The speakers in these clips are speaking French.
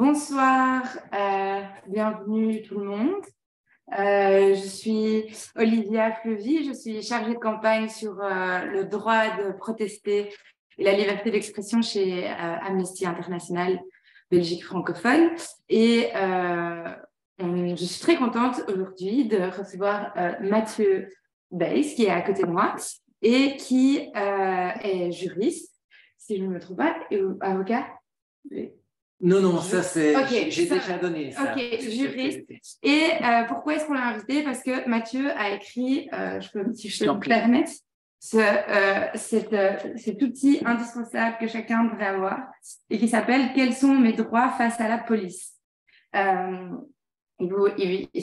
Bonsoir, bienvenue tout le monde. Je suis Olivia Fleury, je suis chargée de campagne sur le droit de protester et la liberté d'expression chez Amnesty International Belgique francophone. Et je suis très contente aujourd'hui de recevoir Mathieu Beyss, qui est à côté de moi et qui est juriste, si je ne me trompe pas, et avocat. Non, ça c'est. Okay, j'ai déjà donné ça. Ok, juriste. Et pourquoi est-ce qu'on l'a invité? Parce que Mathieu a écrit, si je peux me permettre, cet outil indispensable que chacun devrait avoir et qui s'appelle « Quels sont mes droits face à la police ?» C'est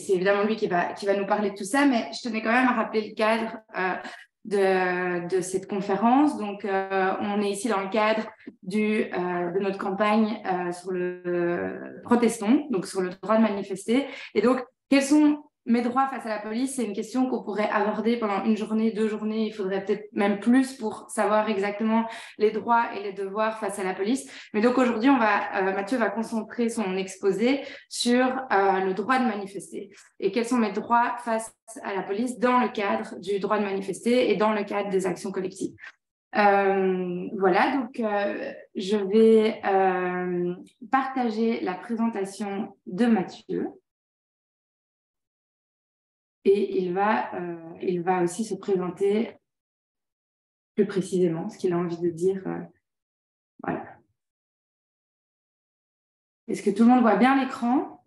évidemment lui qui va nous parler de tout ça, mais je tenais quand même à rappeler le cadre de cette conférence. Donc, on est ici dans le cadre de notre campagne sur le protestons, donc sur le droit de manifester. Et donc, quels sont mes droits face à la police? C'est une question qu'on pourrait aborder pendant une journée, 2 journées. Il faudrait peut-être même plus pour savoir exactement les droits et les devoirs face à la police. Mais donc aujourd'hui, Mathieu va concentrer son exposé sur le droit de manifester et quels sont mes droits face à la police dans le cadre du droit de manifester et dans le cadre des actions collectives. Voilà, donc je vais partager la présentation de Mathieu. Et il va aussi se présenter plus précisément ce qu'il a envie de dire. Voilà. Est-ce que tout le monde voit bien l'écran?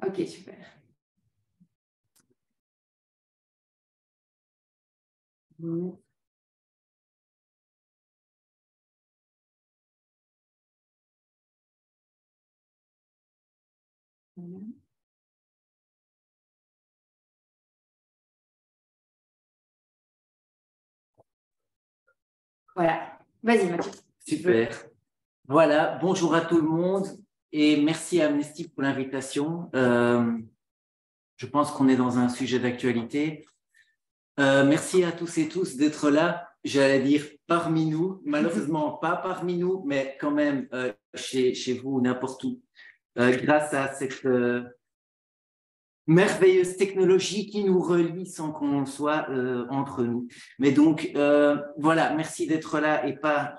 Ok, super. Voilà. Vas-y, Mathieu. Super. Voilà, bonjour à tout le monde et merci à Amnesty pour l'invitation. Je pense qu'on est dans un sujet d'actualité. Merci à tous et tous d'être là. J'allais dire parmi nous, malheureusement pas parmi nous, mais quand même chez vous, n'importe où. Grâce à cette merveilleuse technologie qui nous relie sans qu'on soit entre nous. Mais donc, voilà, merci d'être là et pas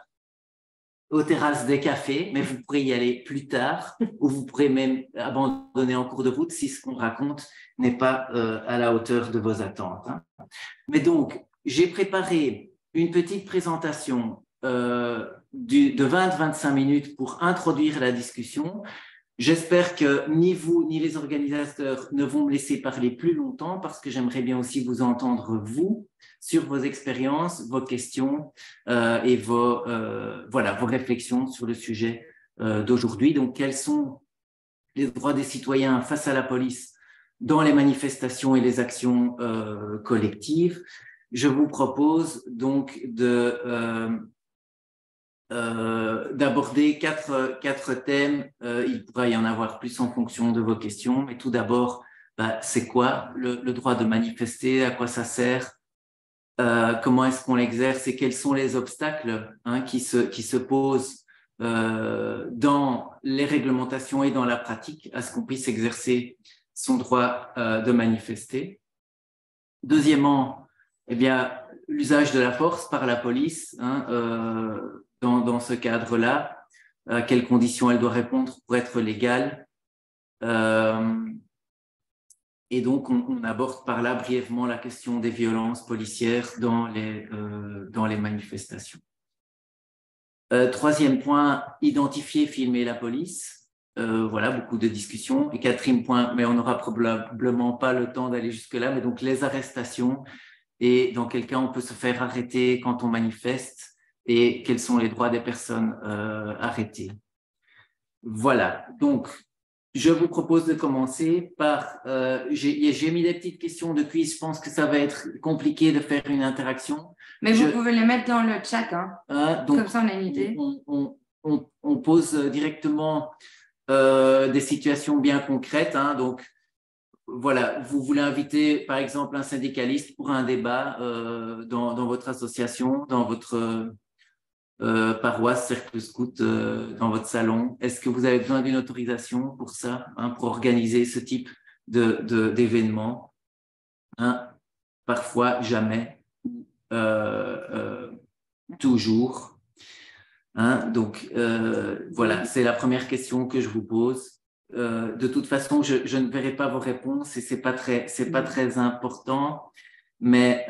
aux terrasses des cafés, mais vous pourrez y aller plus tard ou vous pourrez même abandonner en cours de route si ce qu'on raconte n'est pas à la hauteur de vos attentes. Mais donc, j'ai préparé une petite présentation de 20-25 minutes pour introduire la discussion. J'espère que ni vous ni les organisateurs ne vont me laisser parler plus longtemps parce que j'aimerais bien aussi vous entendre, vous, sur vos expériences, vos questions et vos réflexions sur le sujet d'aujourd'hui. Donc, quels sont les droits des citoyens face à la police dans les manifestations et les actions collectives? Je vous propose donc d'aborder quatre thèmes. Il pourra y en avoir plus en fonction de vos questions, mais tout d'abord, c'est quoi le droit de manifester, à quoi ça sert, comment est-ce qu'on l'exerce et quels sont les obstacles qui se posent dans les réglementations et dans la pratique à ce qu'on puisse exercer son droit de manifester. Deuxièmement, eh bien, l'usage de la force par la police dans ce cadre-là, à quelles conditions elle doit répondre pour être légale. Et donc, on aborde par là brièvement la question des violences policières dans les manifestations. Troisième point, identifier, filmer la police. Voilà, beaucoup de discussions. Et quatrième point, mais on n'aura probablement pas le temps d'aller jusque-là, mais donc les arrestations et dans quel cas on peut se faire arrêter quand on manifeste et quels sont les droits des personnes arrêtées. Voilà, donc je vous propose de commencer par… j'ai mis des petites questions de quiz, je pense que ça va être compliqué de faire une interaction. Mais vous pouvez les mettre dans le chat, donc, comme ça on a une idée. On pose directement des situations bien concrètes, donc voilà, vous voulez inviter par exemple un syndicaliste pour un débat dans votre association, dans votre paroisse, cercle scout dans votre salon. Est-ce que vous avez besoin d'une autorisation pour ça, hein, pour organiser ce type d'événement, hein? Parfois, jamais, toujours. Hein? Donc, voilà, c'est la première question que je vous pose. De toute façon, je ne verrai pas vos réponses et c'est pas très important. Mais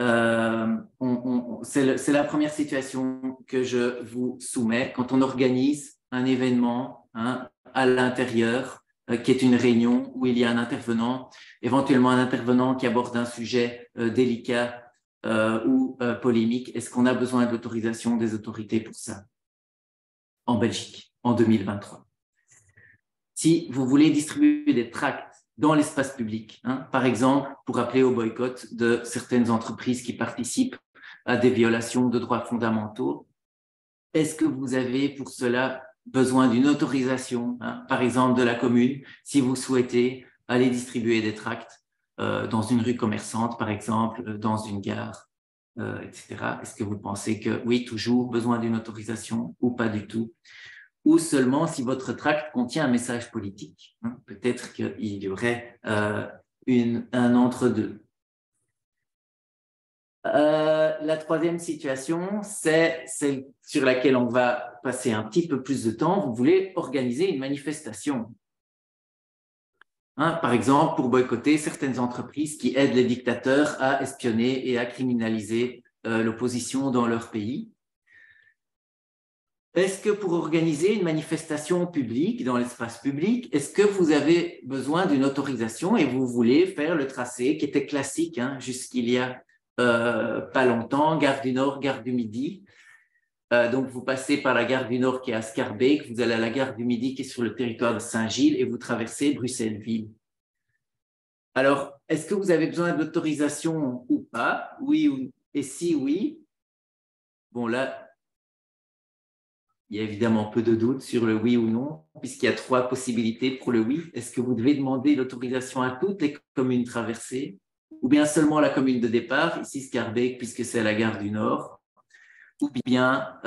c'est la première situation que je vous soumets quand on organise un événement, hein, à l'intérieur, qui est une réunion où il y a un intervenant, éventuellement un intervenant qui aborde un sujet délicat ou polémique. Est-ce qu'on a besoin de l'autorisation des autorités pour ça en Belgique en 2023? Si vous voulez distribuer des tracts dans l'espace public, hein, par exemple, pour appeler au boycott de certaines entreprises qui participent à des violations de droits fondamentaux, est-ce que vous avez pour cela besoin d'une autorisation, hein, par exemple de la commune, si vous souhaitez aller distribuer des tracts dans une rue commerçante, par exemple, dans une gare, etc. Est-ce que vous pensez que oui, toujours besoin d'une autorisation ou pas du tout? Ou seulement si votre tract contient un message politique, hein? Peut-être qu'il y aurait un entre-deux. La troisième situation, c'est celle sur laquelle on va passer un petit peu plus de temps. Vous voulez organiser une manifestation. Hein, par exemple, pour boycotter certaines entreprises qui aident les dictateurs à espionner et à criminaliser l'opposition dans leur pays. Est-ce que pour organiser une manifestation publique dans l'espace public, est-ce que vous avez besoin d'une autorisation et vous voulez faire le tracé qui était classique, hein, jusqu'il y a pas longtemps, gare du Nord, gare du Midi. Donc, vous passez par la gare du Nord qui est à Schaerbeek, vous allez à la gare du Midi qui est sur le territoire de Saint-Gilles et vous traversez Bruxelles-Ville. Alors, est-ce que vous avez besoin d'autorisation ou pas? Oui, et si oui, bon là, il y a évidemment peu de doute sur le oui ou non, puisqu'il y a 3 possibilités pour le oui. Est-ce que vous devez demander l'autorisation à toutes les communes traversées, ou bien seulement la commune de départ, ici Schaerbeek, puisque c'est à la gare du Nord, ou bien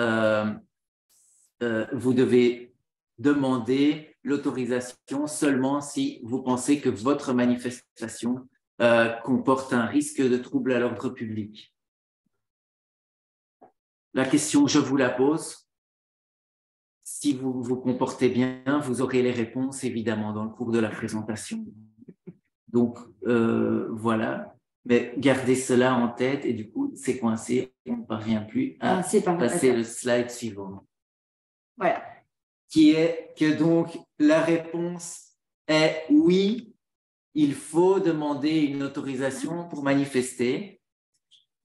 vous devez demander l'autorisation seulement si vous pensez que votre manifestation comporte un risque de trouble à l'ordre public. La question, je vous la pose. Si vous vous comportez bien, vous aurez les réponses, évidemment, dans le cours de la présentation. Donc, voilà. Mais gardez cela en tête et du coup, c'est coincé. On ne parvient plus à passer le slide suivant. Voilà. Qui est que donc, la réponse est oui, il faut demander une autorisation pour manifester.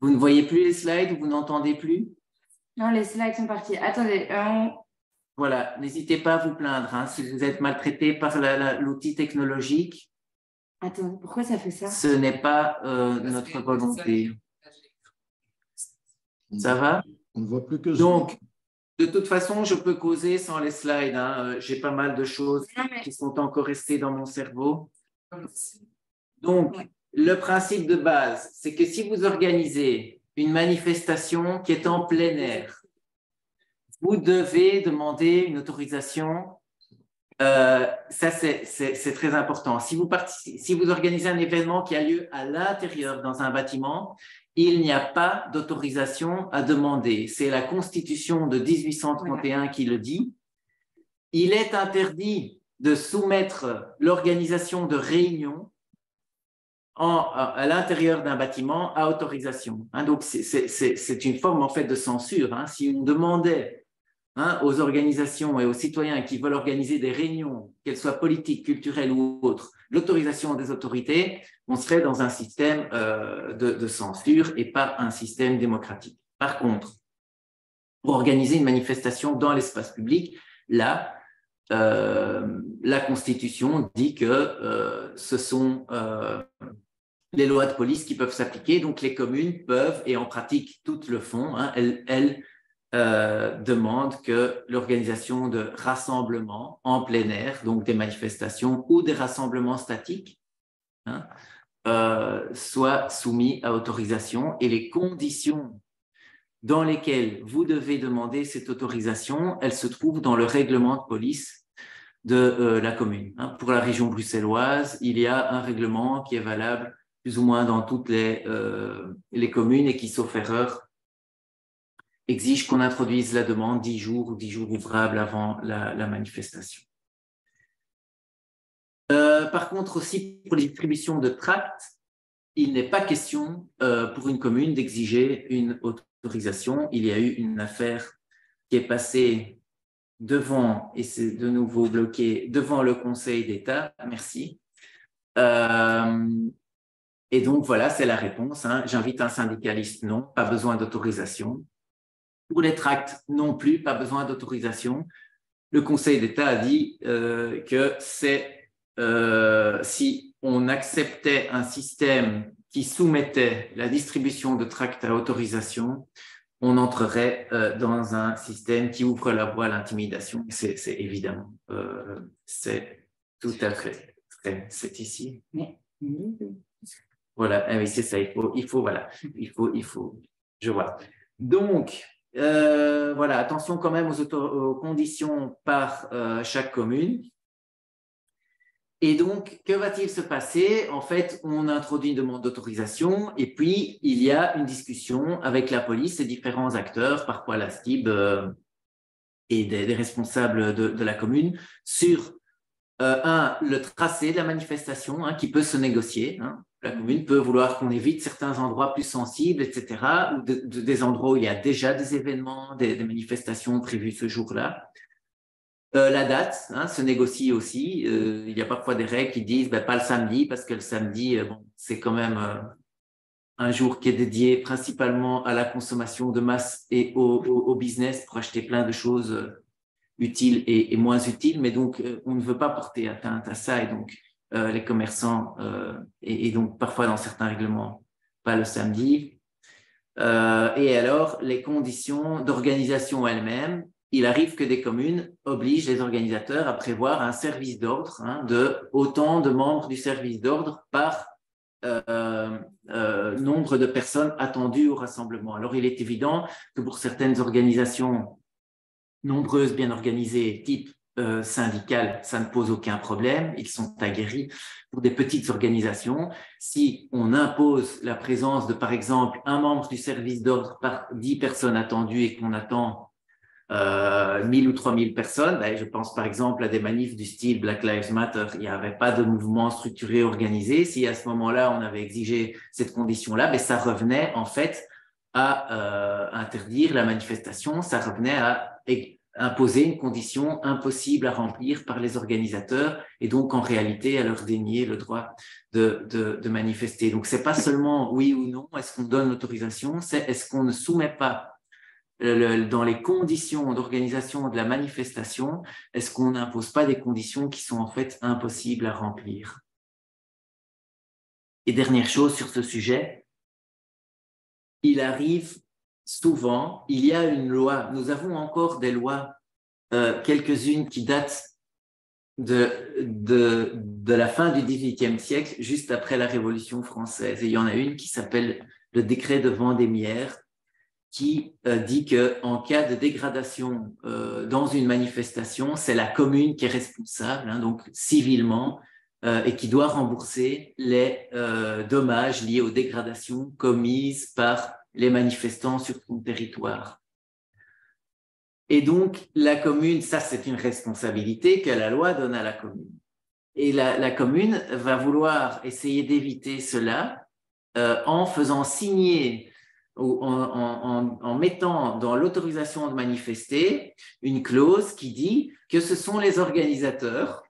Vous ne voyez plus les slides ou vous n'entendez plus? Non, les slides sont partis. Attendez, Voilà, n'hésitez pas à vous plaindre, hein, si vous êtes maltraité par l'outil technologique. Attends, pourquoi ça fait ça? Ce n'est pas notre volonté. Ça va? On ne voit plus que ça. Donc, de toute façon, je peux causer sans les slides. Hein. J'ai pas mal de choses qui sont encore restées dans mon cerveau. Donc, le principe de base, c'est que si vous organisez une manifestation qui est en plein air, vous devez demander une autorisation. Ça, c'est très important. Si vous organisez un événement qui a lieu à l'intérieur dans un bâtiment, il n'y a pas d'autorisation à demander. C'est la Constitution de 1831 qui le dit. Il est interdit de soumettre l'organisation de réunions à l'intérieur d'un bâtiment à autorisation. Hein, donc, c'est une forme en fait de censure. Hein. Si on demandait aux organisations et aux citoyens qui veulent organiser des réunions, qu'elles soient politiques, culturelles ou autres, l'autorisation des autorités, on serait dans un système de censure et pas un système démocratique. Par contre, pour organiser une manifestation dans l'espace public, là, la Constitution dit que ce sont les lois de police qui peuvent s'appliquer, donc les communes peuvent, et en pratique toutes le font, hein, elles demande que l'organisation de rassemblements en plein air, donc des manifestations ou des rassemblements statiques, soit soumis à autorisation et les conditions dans lesquelles vous devez demander cette autorisation, elle se trouve dans le règlement de police de la commune. Pour la région bruxelloise, il y a un règlement qui est valable plus ou moins dans toutes les communes et qui, sauf erreur, exige qu'on introduise la demande 10 jours ou 10 jours ouvrables avant la manifestation. Par contre, aussi pour les distributions de tracts, il n'est pas question pour une commune d'exiger une autorisation. Il y a eu une affaire qui est passée devant, et c'est de nouveau bloqué, devant le Conseil d'État. Merci. Et donc, voilà, c'est la réponse. J'invite un syndicaliste, non, pas besoin d'autorisation. Pour les tracts, non plus, pas besoin d'autorisation. Le Conseil d'État a dit que c'est si on acceptait un système qui soumettait la distribution de tracts à autorisation, on entrerait dans un système qui ouvre la voie à l'intimidation. C'est évidemment, c'est tout à fait, c'est ici. Voilà, oui, c'est ça, il faut, voilà, il faut, je vois. Donc, voilà, attention quand même aux conditions par chaque commune. Et donc, que va-t-il se passer? En fait, on introduit une demande d'autorisation et puis il y a une discussion avec la police et différents acteurs, parfois la STIB et des responsables de la commune, sur le tracé de la manifestation qui peut se négocier. La commune peut vouloir qu'on évite certains endroits plus sensibles, etc., ou des endroits où il y a déjà des événements, des manifestations prévues ce jour-là. La date se négocie aussi. Il y a parfois des règles qui disent pas le samedi, parce que le samedi, c'est quand même un jour qui est dédié principalement à la consommation de masse et au business pour acheter plein de choses utiles et moins utiles. Mais donc, on ne veut pas porter atteinte à ça. Et donc, les commerçants, et donc parfois dans certains règlements, pas le samedi. Et alors, les conditions d'organisation elles-mêmes, il arrive que des communes obligent les organisateurs à prévoir un service d'ordre de autant de membres du service d'ordre par nombre de personnes attendues au rassemblement. Alors, il est évident que pour certaines organisations nombreuses, bien organisées, type syndicales, ça ne pose aucun problème, ils sont aguerris. Pour des petites organisations, si on impose la présence de, par exemple, un membre du service d'ordre par 10 personnes attendues et qu'on attend 1000 ou 3000 personnes, je pense par exemple à des manifs du style Black Lives Matter, il n'y avait pas de mouvement structuré organisé. Si à ce moment-là, on avait exigé cette condition-là, ça revenait en fait à interdire la manifestation, ça revenait à imposer une condition impossible à remplir par les organisateurs et donc en réalité à leur dénier le droit de manifester. Donc c'est pas seulement oui ou non, est-ce qu'on donne l'autorisation, c'est est-ce qu'on ne soumet pas dans les conditions d'organisation de la manifestation, est-ce qu'on n'impose pas des conditions qui sont en fait impossibles à remplir? Et dernière chose sur ce sujet, il arrive souvent, il y a une loi, nous avons encore des lois, quelques-unes qui datent de la fin du XVIIIe siècle, juste après la Révolution française. Et il y en a une qui s'appelle le décret de Vendémiaire, qui dit qu'en cas de dégradation dans une manifestation, c'est la commune qui est responsable, donc civilement, et qui doit rembourser les dommages liés aux dégradations commises par les manifestants sur son territoire. Et donc, la commune, ça c'est une responsabilité que la loi donne à la commune. Et la commune va vouloir essayer d'éviter cela en faisant signer ou en mettant dans l'autorisation de manifester une clause qui dit que ce sont les organisateurs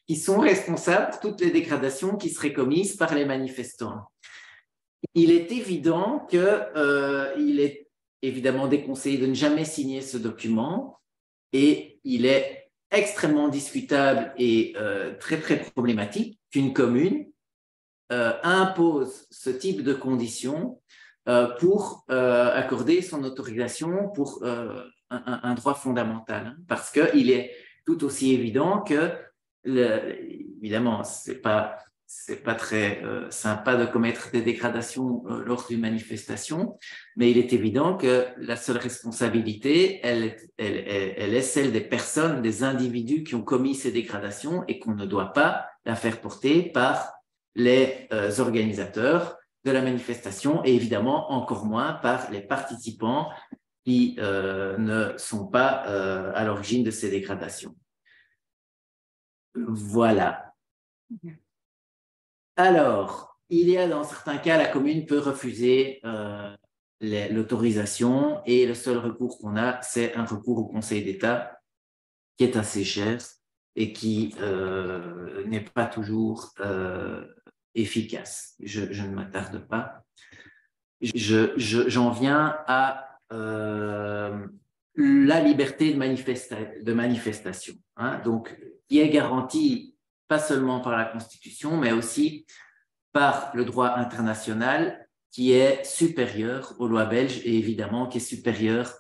qui sont responsables de toutes les dégradations qui seraient commises par les manifestants. Il est évident qu'il est évidemment déconseillé de ne jamais signer ce document et il est extrêmement discutable et très, très problématique qu'une commune impose ce type de conditions pour accorder son autorisation pour un droit fondamental. Parce qu'il est tout aussi évident que, évidemment, c'est pas c'est pas très sympa de commettre des dégradations lors d'une manifestation, mais il est évident que la seule responsabilité, elle est celle des personnes, des individus qui ont commis ces dégradations et qu'on ne doit pas la faire porter par les organisateurs de la manifestation et évidemment encore moins par les participants qui ne sont pas à l'origine de ces dégradations. Voilà. Alors, il y a dans certains cas, la commune peut refuser l'autorisation et le seul recours qu'on a, c'est un recours au Conseil d'État qui est assez cher et qui n'est pas toujours efficace. Je ne m'attarde pas. J'en viens à la liberté de manifestation, hein, donc, qui est garantie pas seulement par la Constitution, mais aussi par le droit international qui est supérieur aux lois belges et évidemment qui est supérieur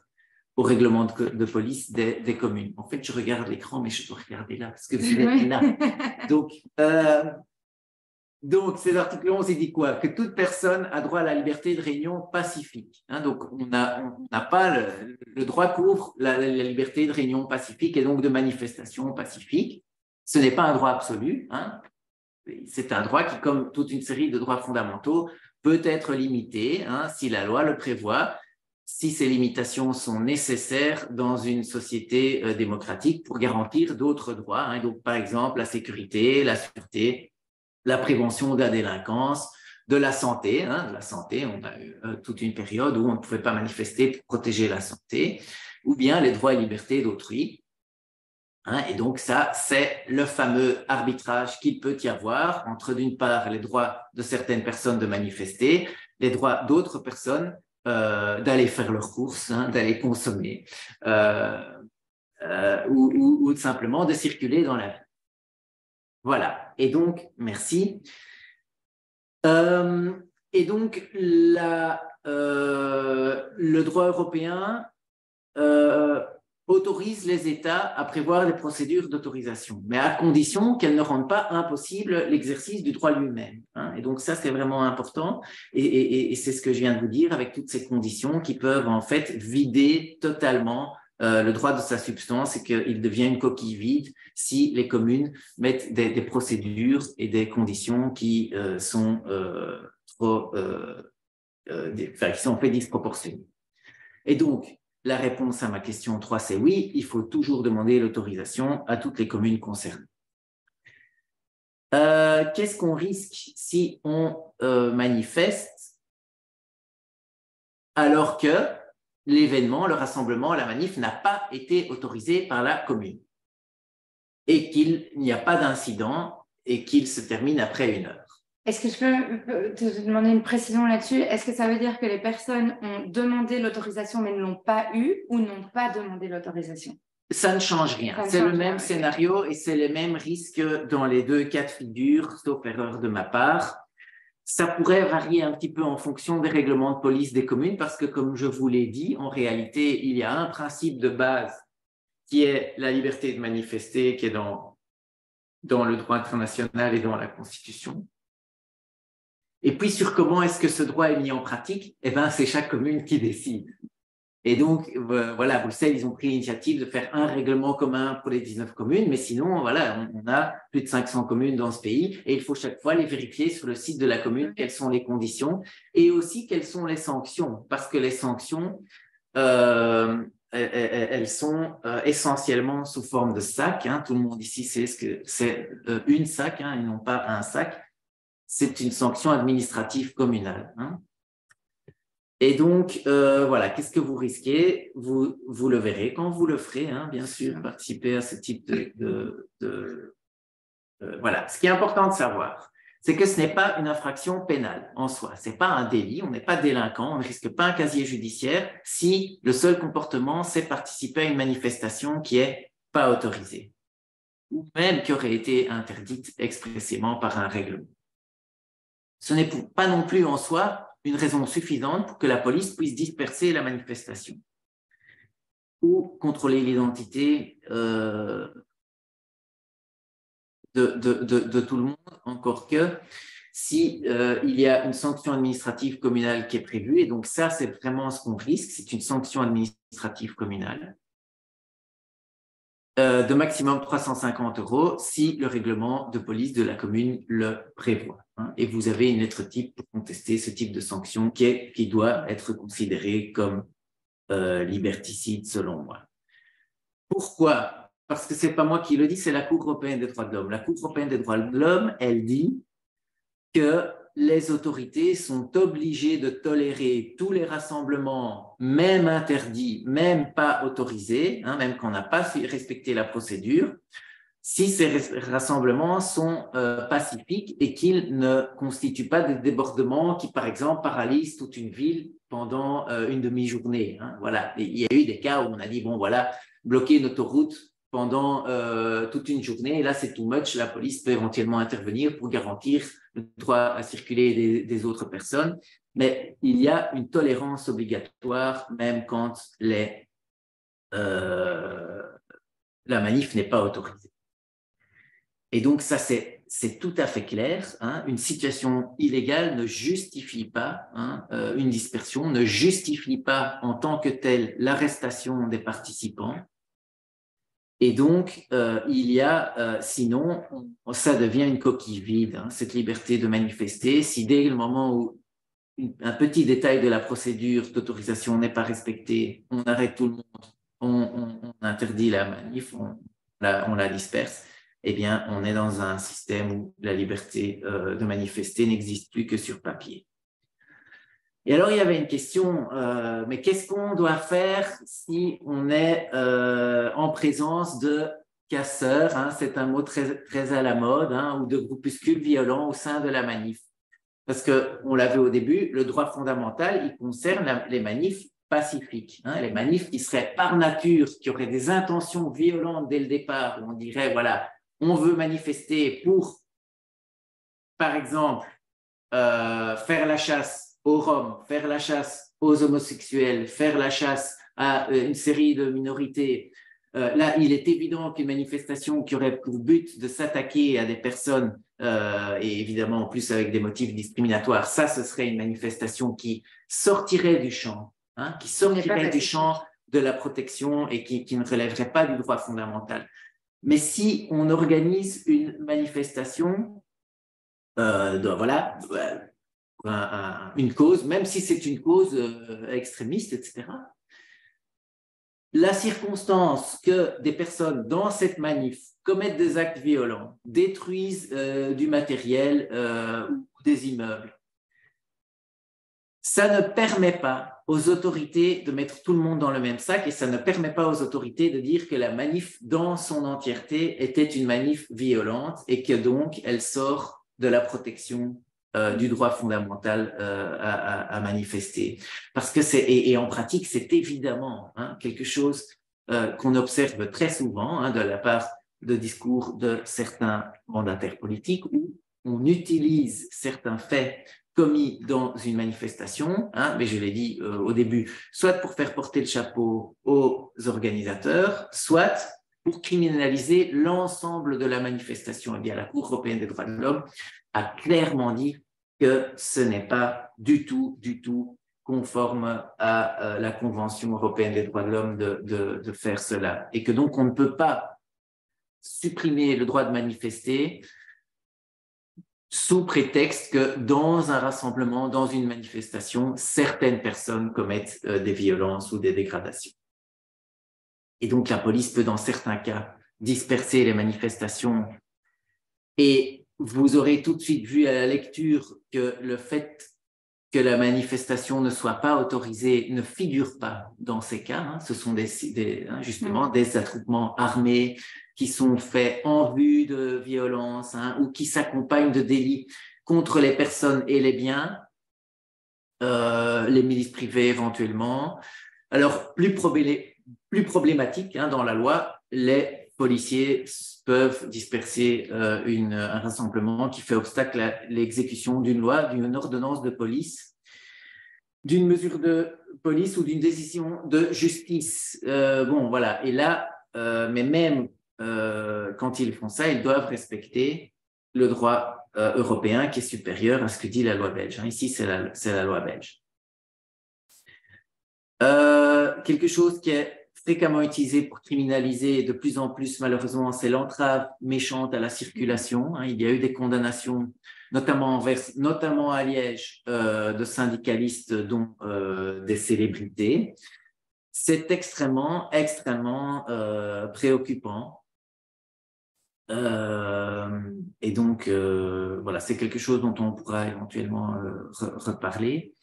au règlement de police des communes. En fait, je regarde l'écran, mais je dois regarder là parce que vous êtes là. Donc, cet article 11, il dit quoi? Que toute personne a droit à la liberté de réunion pacifique. Hein, donc, on n'a pas le droit couvre la liberté de réunion pacifique et donc de manifestation pacifique. Ce n'est pas un droit absolu. Hein. C'est un droit qui, comme toute une série de droits fondamentaux, peut être limité hein, si la loi le prévoit, si ces limitations sont nécessaires dans une société démocratique pour garantir d'autres droits. Hein, donc, par exemple, la sécurité, la sûreté, la prévention de la délinquance, de la santé. Hein, de la santé, on a eu toute une période où on ne pouvait pas manifester pour protéger la santé, ou bien les droits et libertés d'autrui. Hein, et donc ça, c'est le fameux arbitrage qu'il peut y avoir entre d'une part les droits de certaines personnes de manifester, les droits d'autres personnes d'aller faire leurs courses, hein, d'aller consommer, ou simplement de circuler dans la rue. Voilà, et donc, merci. Et donc, le droit européen autorise les États à prévoir des procédures d'autorisation, mais à condition qu'elles ne rendent pas impossible l'exercice du droit lui-même. Hein. Et donc, ça, c'est vraiment important. Et c'est ce que je viens de vous dire avec toutes ces conditions qui peuvent, en fait, vider totalement le droit de sa substance et qu'il devient une coquille vide si les communes mettent des procédures et des conditions qui sont qui sont fait disproportionnées. Et donc, la réponse à ma question 3, c'est oui, il faut toujours demander l'autorisation à toutes les communes concernées. Qu'est-ce qu'on risque si on manifeste alors que l'événement, le rassemblement, la manif n'a pas été autorisé par la commune et qu'il n'y a pas d'incident et qu'il se termine après 1 heure? Est-ce que je peux te demander une précision là-dessus? Est-ce que ça veut dire que les personnes ont demandé l'autorisation mais ne l'ont pas eu ou n'ont pas demandé l'autorisation? Ça ne change rien. C'est le même scénario et c'est les mêmes risques dans les 2 cas de figure, sauf erreur de ma part. Ça pourrait varier un petit peu en fonction des règlements de police des communes parce que, comme je vous l'ai dit, en réalité, il y a un principe de base qui est la liberté de manifester, qui est dans le droit international et dans la Constitution. Et puis, sur comment est-ce que ce droit est mis en pratique, eh ben, c'est chaque commune qui décide. Et donc, voilà, Bruxelles, ils ont pris l'initiative de faire un règlement commun pour les 19 communes, mais sinon, voilà, on a plus de 500 communes dans ce pays et il faut chaque fois les vérifier sur le site de la commune, quelles sont les conditions et aussi quelles sont les sanctions, parce que les sanctions, elles sont essentiellement sous forme de sac. Hein. Tout le monde ici sait ce que c'est une sac, hein, et non pas un sac. C'est une sanction administrative communale. Hein. Et donc, voilà, qu'est-ce que vous risquez? Vous le verrez quand vous le ferez, hein, bien sûr, participer à ce type voilà. Ce qui est important de savoir, c'est que ce n'est pas une infraction pénale en soi. Ce n'est pas un délit, on n'est pas délinquant, on ne risque pas un casier judiciaire si le seul comportement, c'est participer à une manifestation qui n'est pas autorisée ou même qui aurait été interdite expressément par un règlement. Ce n'est pas non plus en soi une raison suffisante pour que la police puisse disperser la manifestation ou contrôler l'identité de tout le monde, encore que si il y a une sanction administrative communale qui est prévue, et donc ça, c'est vraiment ce qu'on risque, c'est une sanction administrative communale de maximum 350 € si le règlement de police de la commune le prévoit. Hein, et vous avez une lettre type pour contester ce type de sanction qui doit être considérée comme liberticide selon moi. Pourquoi? Parce que ce n'est pas moi qui le dis, c'est la Cour européenne des droits de l'homme. La Cour européenne des droits de l'homme, elle dit que les autorités sont obligées de tolérer tous les rassemblements, même interdits, même pas autorisés, hein, même qu'on n'a pas respecté la procédure, si ces rassemblements sont pacifiques et qu'ils ne constituent pas des débordements qui, par exemple, paralysent toute une ville pendant une demi-journée. Hein, voilà. Et il y a eu des cas où on a dit, bon, voilà, bloquer une autoroute pendant toute une journée, et là, c'est too much, la police peut éventuellement intervenir pour garantir le droit à circuler des autres personnes, mais il y a une tolérance obligatoire, même quand la manif n'est pas autorisée. Et donc, ça, c'est tout à fait clair. Hein, une situation illégale ne justifie pas une dispersion, ne justifie pas en tant que telle l'arrestation des participants. Et donc, il y a, sinon, ça devient une coquille vide, hein, cette liberté de manifester. Si dès le moment où un petit détail de la procédure d'autorisation n'est pas respecté, on arrête tout le monde, on interdit la manif, on la disperse, eh bien, on est dans un système où la liberté de manifester n'existe plus que sur papier. Et alors, il y avait une question, mais qu'est-ce qu'on doit faire si on est en présence de casseurs, hein, c'est un mot très, très à la mode, hein, ou de groupuscules violents au sein de la manif? Parce qu'on l'a vu au début, le droit fondamental, il concerne les manifs pacifiques, hein, les manifs qui seraient par nature, qui auraient des intentions violentes dès le départ, où on dirait, voilà, on veut manifester pour, par exemple, faire la chasse aux Roms, faire la chasse aux homosexuels, faire la chasse à une série de minorités. Là, il est évident qu'une manifestation qui aurait pour but de s'attaquer à des personnes, et évidemment en plus avec des motifs discriminatoires, ça, ce serait une manifestation qui sortirait du champ, hein, qui sortirait du champ de la protection et qui ne relèverait pas du droit fondamental. Mais si on organise une manifestation, voilà, une cause, même si c'est une cause extrémiste, etc. La circonstance que des personnes dans cette manif commettent des actes violents, détruisent du matériel ou des immeubles, ça ne permet pas aux autorités de mettre tout le monde dans le même sac et ça ne permet pas aux autorités de dire que la manif dans son entièreté était une manif violente et que donc elle sort de la protection du droit fondamental à manifester. Parce que et en pratique, c'est évidemment quelque chose qu'on observe très souvent de la part de discours de certains mandataires politiques où on utilise certains faits commis dans une manifestation, mais je l'ai dit au début, soit pour faire porter le chapeau aux organisateurs, soit pour criminaliser l'ensemble de la manifestation. Eh bien, la Cour européenne des droits de l'homme a clairement dit que ce n'est pas du tout conforme à la Convention européenne des droits de l'homme de faire cela. Et que donc, on ne peut pas supprimer le droit de manifester sous prétexte que dans un rassemblement, dans une manifestation, certaines personnes commettent des violences ou des dégradations. Et donc, la police peut, dans certains cas, disperser les manifestations. Et vous aurez tout de suite vu à la lecture que le fait que la manifestation ne soit pas autorisée ne figure pas dans ces cas. Ce sont justement des attroupements armés qui sont faits en vue de violence ou qui s'accompagnent de délits contre les personnes et les biens, les milices privées éventuellement. Alors, plus problématique dans la loi, les policiers peuvent disperser un rassemblement qui fait obstacle à l'exécution d'une loi, d'une ordonnance de police, d'une mesure de police ou d'une décision de justice. Bon, voilà. Et là, mais même quand ils font ça, ils doivent respecter le droit européen qui est supérieur à ce que dit la loi belge. Ici, c'est la loi belge. Quelque chose qui est fréquemment utilisé pour criminaliser de plus en plus, malheureusement, c'est l'entrave méchante à la circulation. Il y a eu des condamnations, notamment à Liège, de syndicalistes, dont des célébrités. C'est extrêmement préoccupant. Et donc, voilà, c'est quelque chose dont on pourra éventuellement reparler.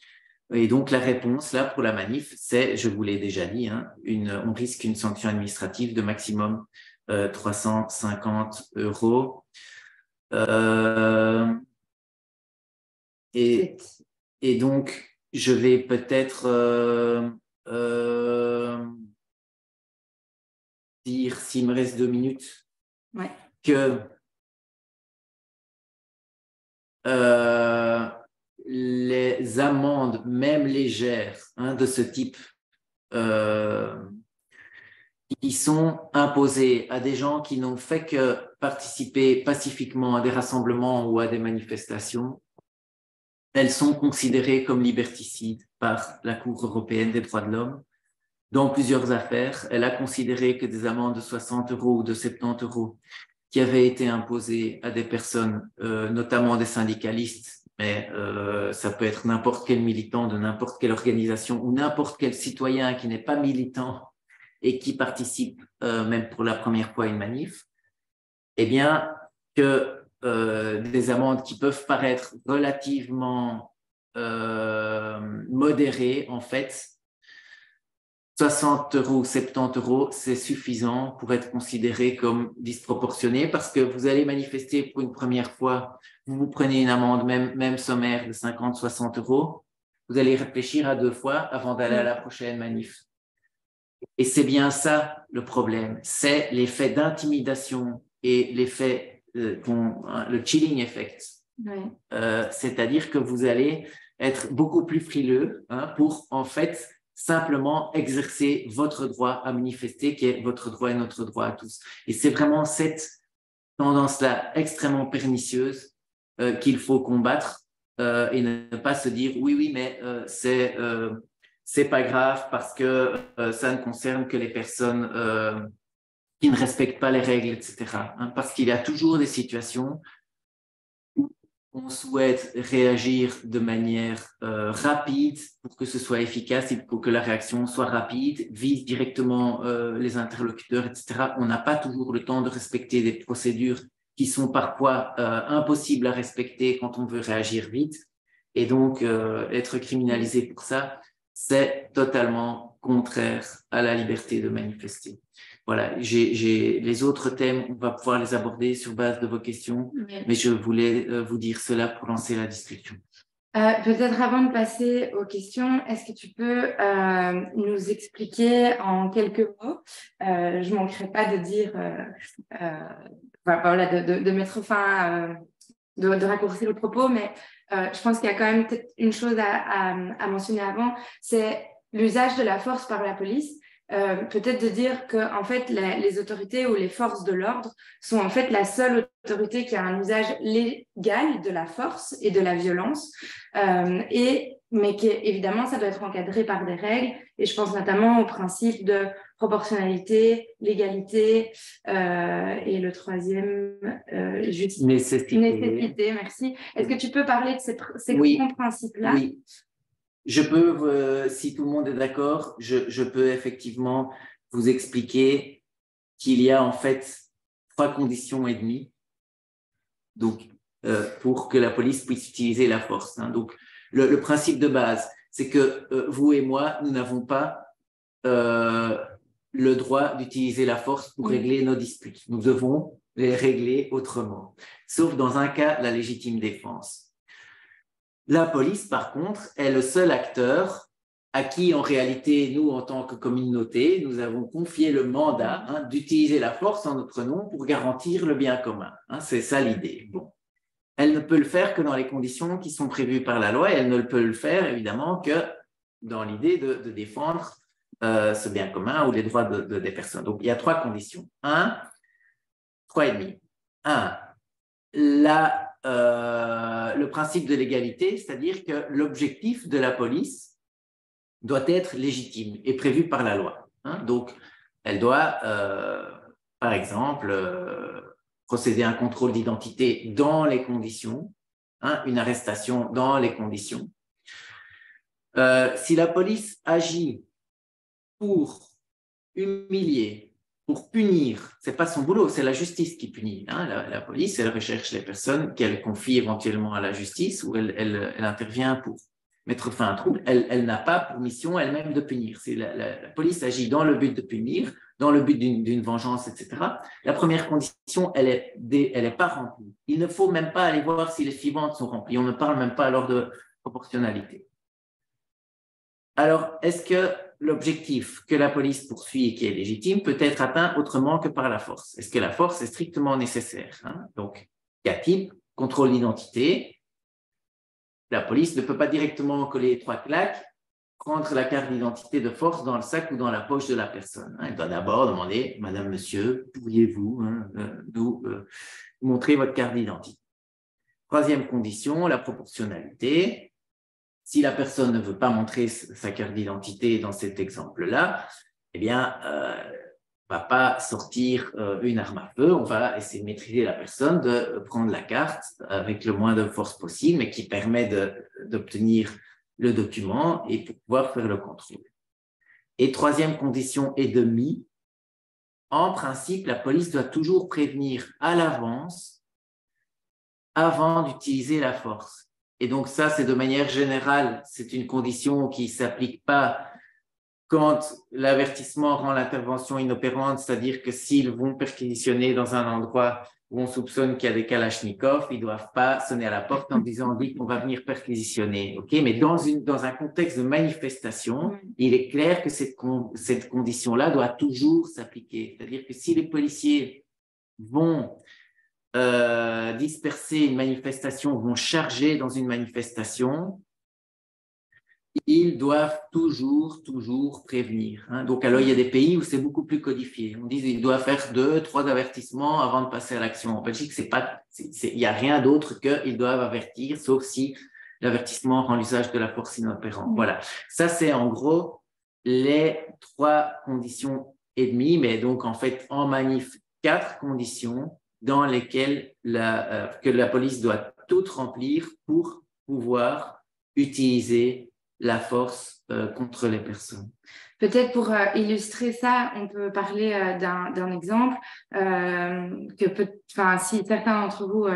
Et donc, la réponse, là, pour la manif, c'est, je vous l'ai déjà dit, on risque une sanction administrative de maximum 350 €. Et donc, je vais peut-être dire, s'il me reste 2 minutes, ouais. que les amendes, même légères, de ce type, qui sont imposées à des gens qui n'ont fait que participer pacifiquement à des rassemblements ou à des manifestations, elles sont considérées comme liberticides par la Cour européenne des droits de l'homme. Dans plusieurs affaires, elle a considéré que des amendes de 60 € ou de 70 € qui avaient été imposées à des personnes, notamment des syndicalistes, mais ça peut être n'importe quel militant de n'importe quelle organisation ou n'importe quel citoyen qui n'est pas militant et qui participe même pour la première fois à une manif, eh bien, que des amendes qui peuvent paraître relativement modérées, en fait, 60 € ou 70 €, c'est suffisant pour être considéré comme disproportionné parce que vous allez manifester pour une première fois, vous prenez une amende même sommaire de 50, 60 €, vous allez réfléchir à 2 fois avant d'aller à la prochaine manif. Et c'est bien ça le problème, c'est l'effet d'intimidation et l'effet, le chilling effect. Ouais. C'est-à-dire que vous allez être beaucoup plus frileux pour en fait simplement exercer votre droit à manifester, qui est votre droit et notre droit à tous. Et c'est vraiment cette tendance-là extrêmement pernicieuse qu'il faut combattre et ne pas se dire oui, mais c'est pas grave parce que ça ne concerne que les personnes qui ne respectent pas les règles, etc. Parce qu'il y a toujours des situations on souhaite réagir de manière rapide pour que ce soit efficace et pour que la réaction soit rapide, vise directement les interlocuteurs, etc. On n'a pas toujours le temps de respecter des procédures qui sont parfois impossibles à respecter quand on veut réagir vite. Et donc, être criminalisé pour ça, c'est totalement contraire à la liberté de manifester. Voilà, les autres thèmes, on va pouvoir les aborder sur base de vos questions, mais je voulais vous dire cela pour lancer la discussion. Peut-être avant de passer aux questions, est-ce que tu peux nous expliquer en quelques mots, je ne manquerai pas de dire, voilà, de mettre fin, de raccourcir le propos, mais je pense qu'il y a quand même peut-être une chose à mentionner avant, c'est l'usage de la force par la police. Peut-être de dire que en fait les autorités ou les forces de l'ordre sont en fait la seule autorité qui a un usage légal de la force et de la violence, mais évidemment ça doit être encadré par des règles, et je pense notamment au principe de proportionnalité, légalité, et le troisième juste nécessité. Merci. Est-ce que tu peux parler de ces grands principes-là? Oui. Je peux, si tout le monde est d'accord, je peux effectivement vous expliquer qu'il y a en fait 3 conditions et demie donc, pour que la police puisse utiliser la force. Donc, le principe de base, c'est que vous et moi, nous n'avons pas le droit d'utiliser la force pour régler nos disputes. Nous devons les régler autrement, sauf dans un cas, la légitime défense. La police, par contre, est le seul acteur à qui, en réalité, nous, en tant que communauté, nous avons confié le mandat d'utiliser la force en notre nom pour garantir le bien commun. C'est ça l'idée. Bon. Elle ne peut le faire que dans les conditions qui sont prévues par la loi, et elle ne peut le faire, évidemment, que dans l'idée de défendre ce bien commun ou les droits des personnes. Donc, il y a 3 conditions. 1, 3,5. Un, le principe de l'égalité, c'est-à-dire que l'objectif de la police doit être légitime et prévu par la loi. Donc, elle doit, par exemple, procéder à un contrôle d'identité dans les conditions, une arrestation dans les conditions. Si la police agit pour humilier, pour punir, ce n'est pas son boulot, c'est la justice qui punit. La police, elle recherche les personnes qu'elle confie éventuellement à la justice ou elle intervient pour mettre fin à un trouble. Elle n'a pas pour mission elle-même de punir. La police agit dans le but de punir, dans le but d'une vengeance, etc. La première condition, elle est pas remplie. Il ne faut même pas aller voir si les suivantes sont remplies. On ne parle même pas alors de proportionnalité. Alors, est-ce que l'objectif que la police poursuit et qui est légitime peut être atteint autrement que par la force? Est-ce que la force est strictement nécessaire? Donc, cas type, contrôle d'identité. La police ne peut pas directement coller 3 claques, prendre la carte d'identité de force dans le sac ou dans la poche de la personne. Elle doit d'abord demander, Madame, Monsieur, pourriez-vous nous montrer votre carte d'identité? Troisième condition, la proportionnalité. Si la personne ne veut pas montrer sa carte d'identité dans cet exemple-là, eh bien, on ne va pas sortir une arme à feu, on va essayer de maîtriser la personne, de prendre la carte avec le moins de force possible, mais qui permet d'obtenir le document et pour pouvoir faire le contrôle. Et troisième condition et demie, en principe, la police doit toujours prévenir à l'avance avant d'utiliser la force. Et donc ça, c'est de manière générale, c'est une condition qui ne s'applique pas quand l'avertissement rend l'intervention inopérante, c'est-à-dire que s'ils vont perquisitionner dans un endroit où on soupçonne qu'il y a des kalachnikovs, ils ne doivent pas sonner à la porte en disant « dit qu'on va venir perquisitionner ». Mais dans un contexte de manifestation, il est clair que cette condition-là doit toujours s'appliquer. C'est-à-dire que si les policiers vont disperser une manifestation, vont charger dans une manifestation, ils doivent toujours prévenir. Donc, alors, il y a des pays où c'est beaucoup plus codifié. On dit qu'ils doivent faire 2, 3 avertissements avant de passer à l'action. En Belgique, il n'y a rien d'autre qu'ils doivent avertir, sauf si l'avertissement rend l'usage de la force inopérante. Voilà. Ça, c'est en gros les 3 conditions et demie, mais donc, en fait, en manif, 4 conditions dans lesquelles que la police doit toutes remplir pour pouvoir utiliser la force contre les personnes. Peut-être pour illustrer ça, on peut parler d'un exemple si certains d'entre vous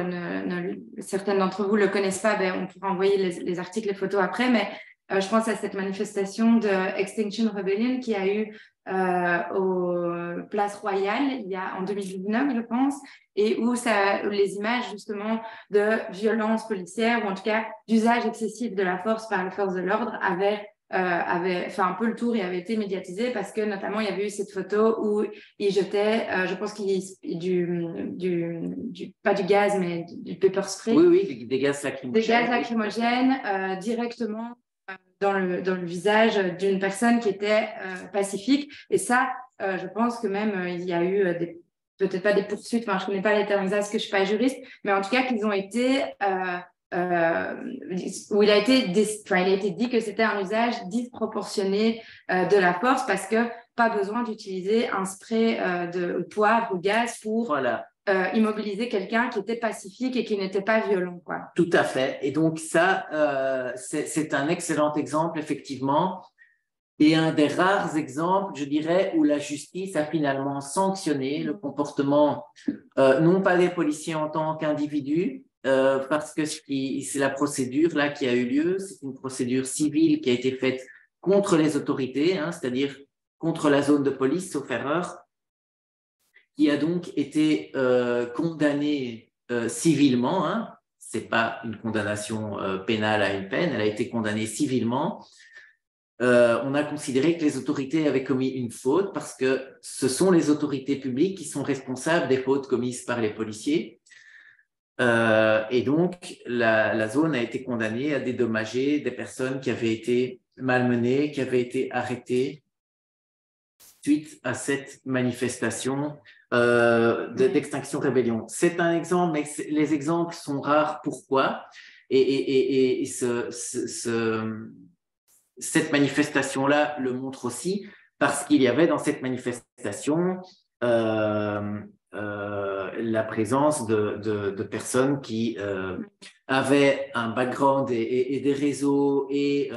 certaines d'entre vous le connaissent pas, on pourra envoyer les articles, les photos après, mais je pense à cette manifestation de Extinction Rebellion qui a eu aux Place Royale en 2019, je pense, et où les images justement de violences policières ou en tout cas d'usage excessif de la force par les forces de l'ordre avaient fait un peu le tour et avaient été médiatisées parce que notamment il y avait eu cette photo où ils jetaient, je pense pas du gaz mais du pepper spray. Oui, des gaz lacrymogènes. Des gaz lacrymogènes directement dans le visage d'une personne qui était pacifique. Et ça, je pense que même il y a eu peut-être pas des poursuites, je ne connais pas les termes exacts parce que je ne suis pas juriste, mais en tout cas qu'ils ont été, où il a été dit que c'était un usage disproportionné de la force parce que pas besoin d'utiliser un spray de poivre ou gaz pour... Voilà. Immobiliser quelqu'un qui était pacifique et qui n'était pas violent, quoi. Tout à fait. Et donc ça, c'est un excellent exemple, effectivement, et un des rares exemples, je dirais, où la justice a finalement sanctionné le comportement, non pas des policiers en tant qu'individus, parce que c'est la procédure là qui a eu lieu, c'est une procédure civile qui a été faite contre les autorités, c'est-à-dire contre la zone de police, sauf erreur, qui a donc été condamnée civilement. Ce n'est pas une condamnation pénale à une peine, elle a été condamnée civilement. On a considéré que les autorités avaient commis une faute parce que ce sont les autorités publiques qui sont responsables des fautes commises par les policiers. Et donc, la zone a été condamnée à dédommager des personnes qui avaient été malmenées, qui avaient été arrêtées suite à cette manifestation d'Extinction Rébellion. C'est un exemple, mais les exemples sont rares. Pourquoi? Et cette manifestation-là le montre aussi, parce qu'il y avait dans cette manifestation la présence de personnes qui avaient un background et des réseaux et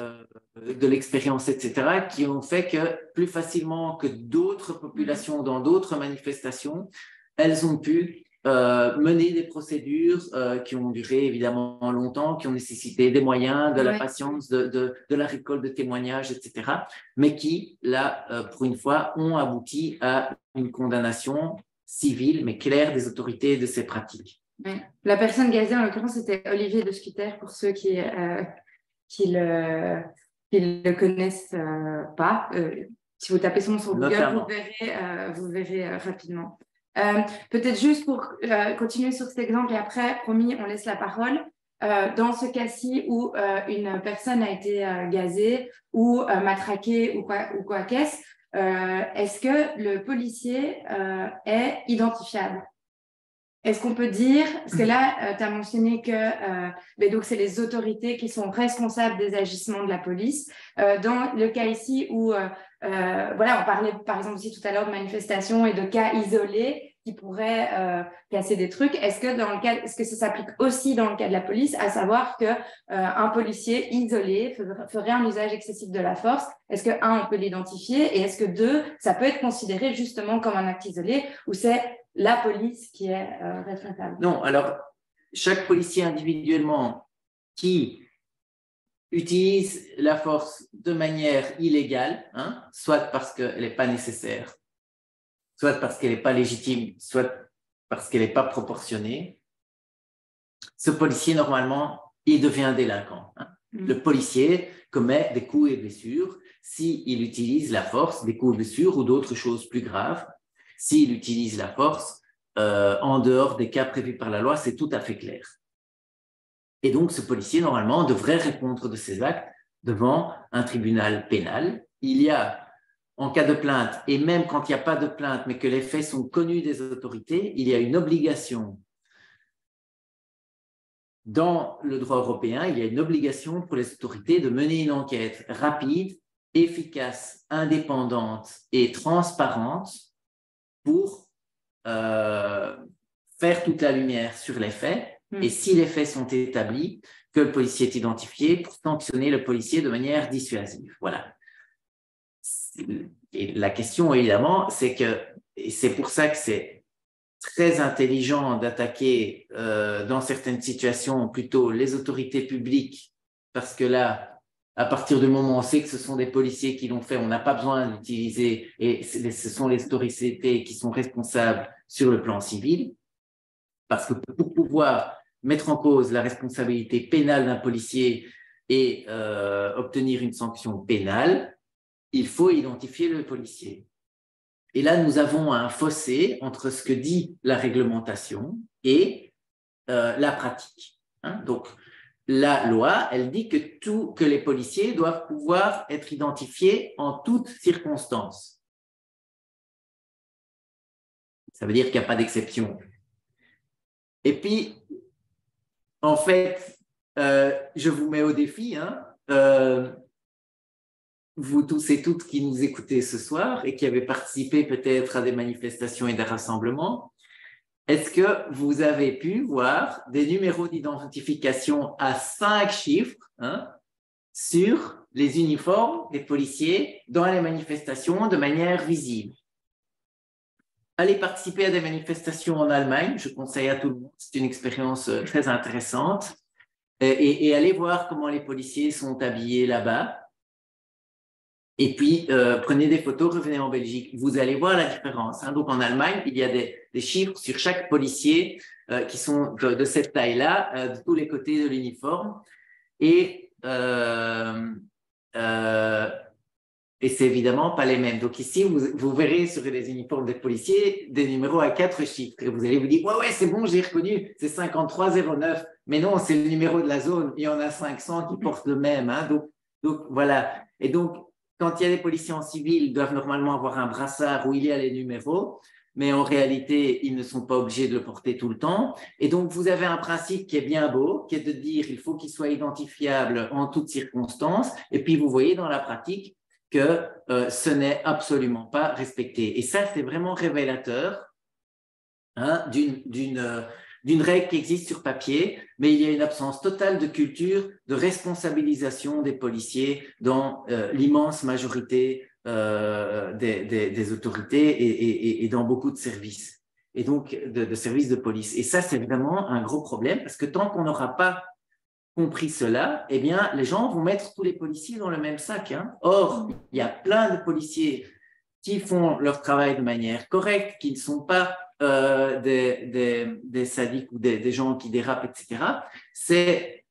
de l'expérience, etc., qui ont fait que plus facilement que d'autres populations dans d'autres manifestations, elles ont pu mener des procédures qui ont duré évidemment longtemps, qui ont nécessité des moyens, de la patience, de la récolte de témoignages, etc., mais qui, là, pour une fois, ont abouti à une condamnation civile, mais claire, des autorités de ces pratiques. La personne gazée, en l'occurrence, c'était Olivier de Scutter, pour ceux qui le connaissent pas. Si vous tapez son nom sur Google, vous verrez rapidement. Peut-être juste pour continuer sur cet exemple, et après, promis, on laisse la parole. Dans ce cas-ci où une personne a été gazée ou matraquée ou quoi qu'est-ce, est-ce que le policier est identifiable? Est-ce qu'on peut dire, parce que là, tu as mentionné que donc c'est les autorités qui sont responsables des agissements de la police. Dans le cas ici où, voilà, on parlait par exemple aussi tout à l'heure de manifestations et de cas isolés qui pourraient casser des trucs. Est-ce que ça s'applique aussi dans le cas de la police, à savoir qu'un policier isolé ferait un usage excessif de la force? Est-ce que, un, on peut l'identifier, et est-ce que, deux, ça peut être considéré justement comme un acte isolé, ou c'est la police qui est responsable? Non, alors, chaque policier individuellement qui utilise la force de manière illégale, soit parce qu'elle n'est pas nécessaire, soit parce qu'elle n'est pas légitime, soit parce qu'elle n'est pas proportionnée, ce policier, normalement, il devient délinquant. Le policier commet des coups et blessures s'il utilise la force, des coups et blessures ou d'autres choses plus graves. S'il utilise la force en dehors des cas prévus par la loi, c'est tout à fait clair. Et donc, ce policier, normalement, devrait répondre de ses actes devant un tribunal pénal. Il y a, en cas de plainte, et même quand il n'y a pas de plainte, mais que les faits sont connus des autorités, il y a une obligation. Dans le droit européen, il y a une obligation pour les autorités de mener une enquête rapide, efficace, indépendante et transparente pour faire toute la lumière sur les faits, et si les faits sont établis, que le policier est identifié pour sanctionner le policier de manière dissuasive. Voilà. Et la question, évidemment, c'est que, et c'est pour ça que c'est très intelligent d'attaquer dans certaines situations plutôt les autorités publiques, parce que là, à partir du moment où on sait que ce sont des policiers qui l'ont fait, on n'a pas besoin d'utiliser, et ce sont les autorités qui sont responsables sur le plan civil, parce que pour pouvoir mettre en cause la responsabilité pénale d'un policier et obtenir une sanction pénale, il faut identifier le policier. Et là, nous avons un fossé entre ce que dit la réglementation et la pratique. Donc, la loi, elle dit que les policiers doivent pouvoir être identifiés en toutes circonstances. Ça veut dire qu'il n'y a pas d'exception. Et puis, en fait, je vous mets au défi, vous tous et toutes qui nous écoutez ce soir et qui avez participé peut-être à des manifestations et des rassemblements, est-ce que vous avez pu voir des numéros d'identification à 5 chiffres sur les uniformes des policiers dans les manifestations de manière visible? Allez participer à des manifestations en Allemagne, je conseille à tout le monde, c'est une expérience très intéressante, et allez voir comment les policiers sont habillés là-bas. Et puis, prenez des photos, revenez en Belgique. Vous allez voir la différence. Donc, en Allemagne, il y a des chiffres sur chaque policier qui sont de cette taille-là, de tous les côtés de l'uniforme. Et c'est évidemment pas les mêmes. Donc, ici, vous verrez sur les uniformes des policiers des numéros à 4 chiffres. Et vous allez vous dire, ouais, c'est bon, j'ai reconnu, c'est 5309. Mais non, c'est le numéro de la zone. Il y en a 500 qui portent le même. Donc voilà. Et donc, quand il y a des policiers en civil, ils doivent normalement avoir un brassard où il y a les numéros, mais en réalité, ils ne sont pas obligés de le porter tout le temps. Et donc, vous avez un principe qui est bien beau, qui est de dire il faut qu'il soit identifiable en toutes circonstances. Et puis, vous voyez dans la pratique que ce n'est absolument pas respecté. Et ça, c'est vraiment révélateur d'une règle qui existe sur papier, mais il y a une absence totale de culture de responsabilisation des policiers dans l'immense majorité des autorités et dans beaucoup de services, et donc de services de police. Et ça, c'est vraiment un gros problème, parce que tant qu'on n'aura pas compris cela, eh bien, les gens vont mettre tous les policiers dans le même sac. Or, il y a plein de policiers qui font leur travail de manière correcte, qui ne sont pas des sadiques ou des gens qui dérapent, etc. C'est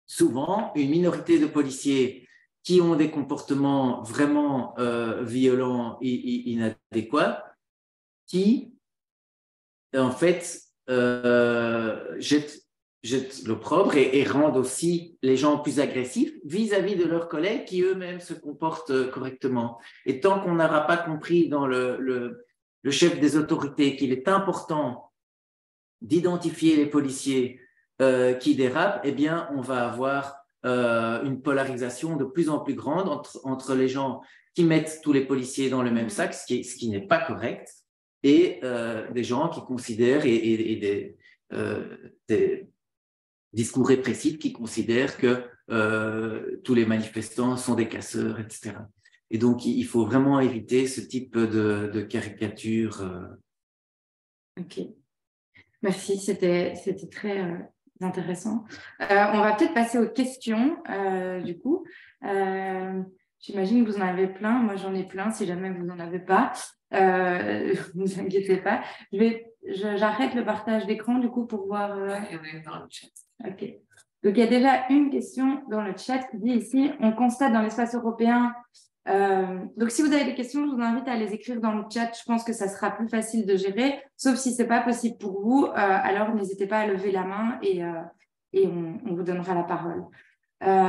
souvent une minorité de policiers qui ont des comportements vraiment violents et inadéquats, qui, en fait, jettent l'opprobre et rendent aussi les gens plus agressifs vis-à-vis de leurs collègues qui eux-mêmes se comportent correctement. Et tant qu'on n'aura pas compris dans le chef des autorités qu'il est important d'identifier les policiers qui dérapent, eh bien, on va avoir une polarisation de plus en plus grande entre les gens qui mettent tous les policiers dans le même sac, ce qui n'est pas correct, et des gens qui considèrent, et des discours répressifs qui considèrent que tous les manifestants sont des casseurs, etc. Et donc, il faut vraiment éviter ce type de caricature. Ok, merci, c'était très intéressant. On va peut-être passer aux questions, du coup. J'imagine que vous en avez plein. Moi, j'en ai plein, si jamais vous n'en avez pas. Ne vous inquiétez pas. J'arrête le partage d'écran, du coup, pour voir... dans le chat. Ok. Donc, il y a déjà une question dans le chat qui dit ici, on constate dans l'espace européen... donc, si vous avez des questions, je vous invite à les écrire dans le chat. Je pense que ça sera plus facile de gérer, sauf si ce n'est pas possible pour vous. Alors, n'hésitez pas à lever la main et on vous donnera la parole.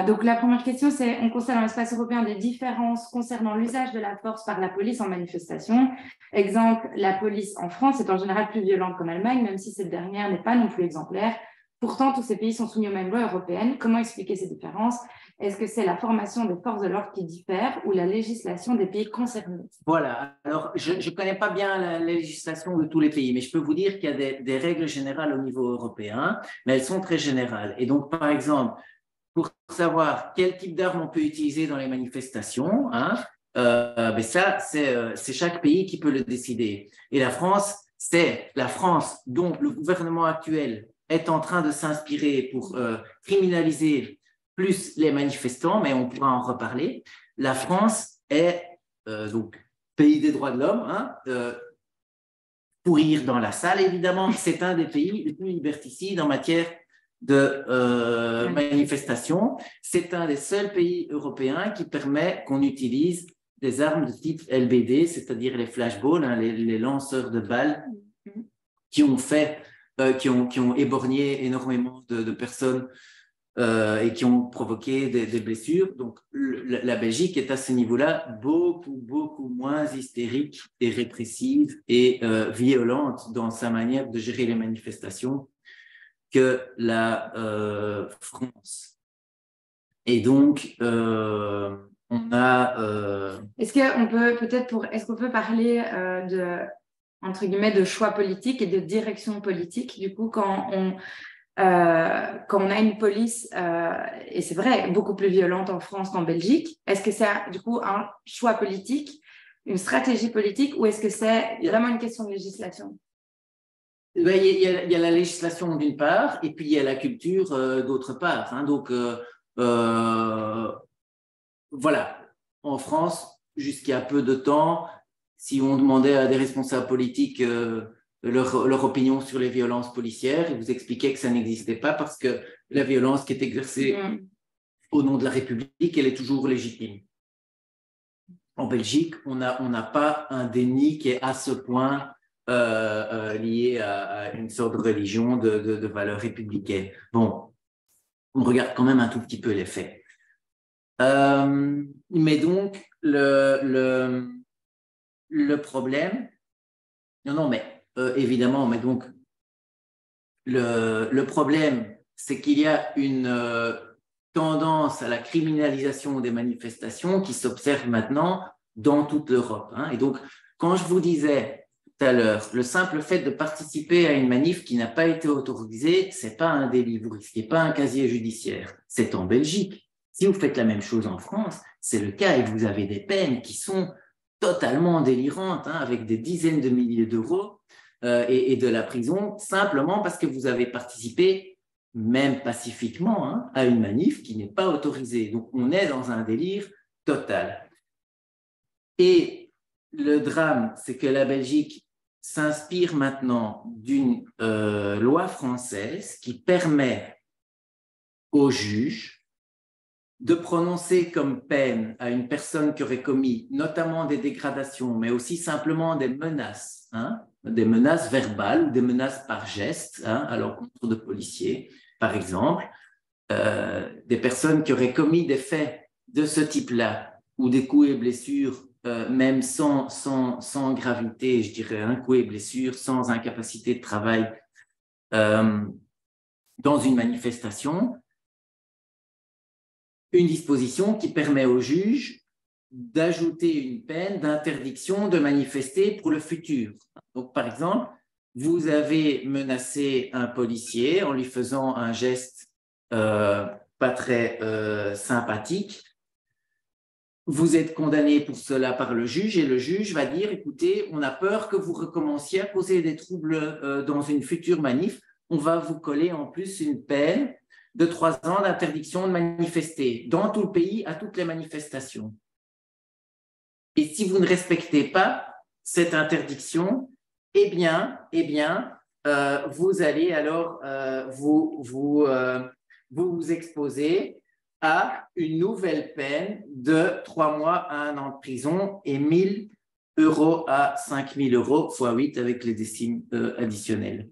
Donc, la première question, c'est on constate dans l'espace européen des différences concernant l'usage de la force par la police en manifestation. Exemple, la police en France est en général plus violente qu'en Allemagne, même si cette dernière n'est pas non plus exemplaire. Pourtant, tous ces pays sont soumis aux mêmes lois européennes. Comment expliquer ces différences? Est-ce que c'est la formation des forces de l'ordre qui diffère ou la législation des pays concernés? Voilà. Alors, je ne connais pas bien la législation de tous les pays, mais je peux vous dire qu'il y a des règles générales au niveau européen, mais elles sont très générales. Et donc, par exemple, pour savoir quel type d'armes on peut utiliser dans les manifestations, ben ça, c'est chaque pays qui peut le décider. Et c'est la France dont le gouvernement actuel est en train de s'inspirer pour criminaliser plus les manifestants, mais on pourra en reparler. La France est donc pays des droits de l'homme, pourrir dans la salle, évidemment. C'est un des pays les plus liberticides en matière de manifestation. C'est un des seuls pays européens qui permet qu'on utilise des armes de type LBD, c'est-à-dire les flashballs, les lanceurs de balles qui ont éborgné énormément de personnes et qui ont provoqué des blessures. Donc, la Belgique est à ce niveau-là beaucoup moins hystérique et répressive et violente dans sa manière de gérer les manifestations que la France. Et donc, on a... Est-ce qu'on peut parler entre guillemets, de choix politique et de direction politique? Du coup, quand on a une police, et c'est vrai, beaucoup plus violente en France qu'en Belgique, est-ce que c'est du coup un choix politique, une stratégie politique, ou est-ce que c'est vraiment une question de législation? Il y a la législation d'une part, et puis il y a la culture d'autre part. Donc, voilà, en France, jusqu'à peu de temps, si on demandait à des responsables politiques leur opinion sur les violences policières, ils vous expliquaient que ça n'existait pas parce que la violence qui est exercée au nom de la République, elle est toujours légitime. En Belgique, on n'a pas un déni qui est à ce point lié à une sorte de religion de valeurs républicaines. Bon, on regarde quand même un tout petit peu les faits. Mais donc, le problème, non, mais évidemment, mais donc, le problème, c'est qu'il y a une tendance à la criminalisation des manifestations qui s'observe maintenant dans toute l'Europe. Hein. Et donc, quand je vous disais tout à l'heure, le simple fait de participer à une manif qui n'a pas été autorisée, c'est pas un délit, vous risquez pas un casier judiciaire. C'est en Belgique. Si vous faites la même chose en France, c'est le cas et vous avez des peines qui sont totalement délirantes, hein, avec des dizaines de milliers d'euros et de la prison, simplement parce que vous avez participé, même pacifiquement, hein, à une manif qui n'est pas autorisée. Donc, on est dans un délire total. Et le drame, c'est que la Belgique s'inspire maintenant d'une loi française qui permet aux juges de prononcer comme peine à une personne qui aurait commis notamment des dégradations, mais aussi simplement des menaces, hein, des menaces verbales ou des menaces par geste, hein, à l'encontre de policiers, par exemple, des personnes qui auraient commis des faits de ce type-là, ou des coups et blessures, même sans gravité, je dirais, un coup et blessure, sans incapacité de travail, dans une manifestation, une disposition qui permet au juge d'ajouter une peine d'interdiction de manifester pour le futur. Donc, par exemple, vous avez menacé un policier en lui faisant un geste pas très sympathique. Vous êtes condamné pour cela par le juge et le juge va dire, écoutez, on a peur que vous recommenciez à causer des troubles dans une future manif. On va vous coller en plus une peine de 3 ans d'interdiction de manifester dans tout le pays à toutes les manifestations. Et si vous ne respectez pas cette interdiction, eh bien, vous allez alors vous exposer à une nouvelle peine de 3 mois à 1 an de prison et 1 000 € à 5 000 € fois 8 avec les décimes additionnels.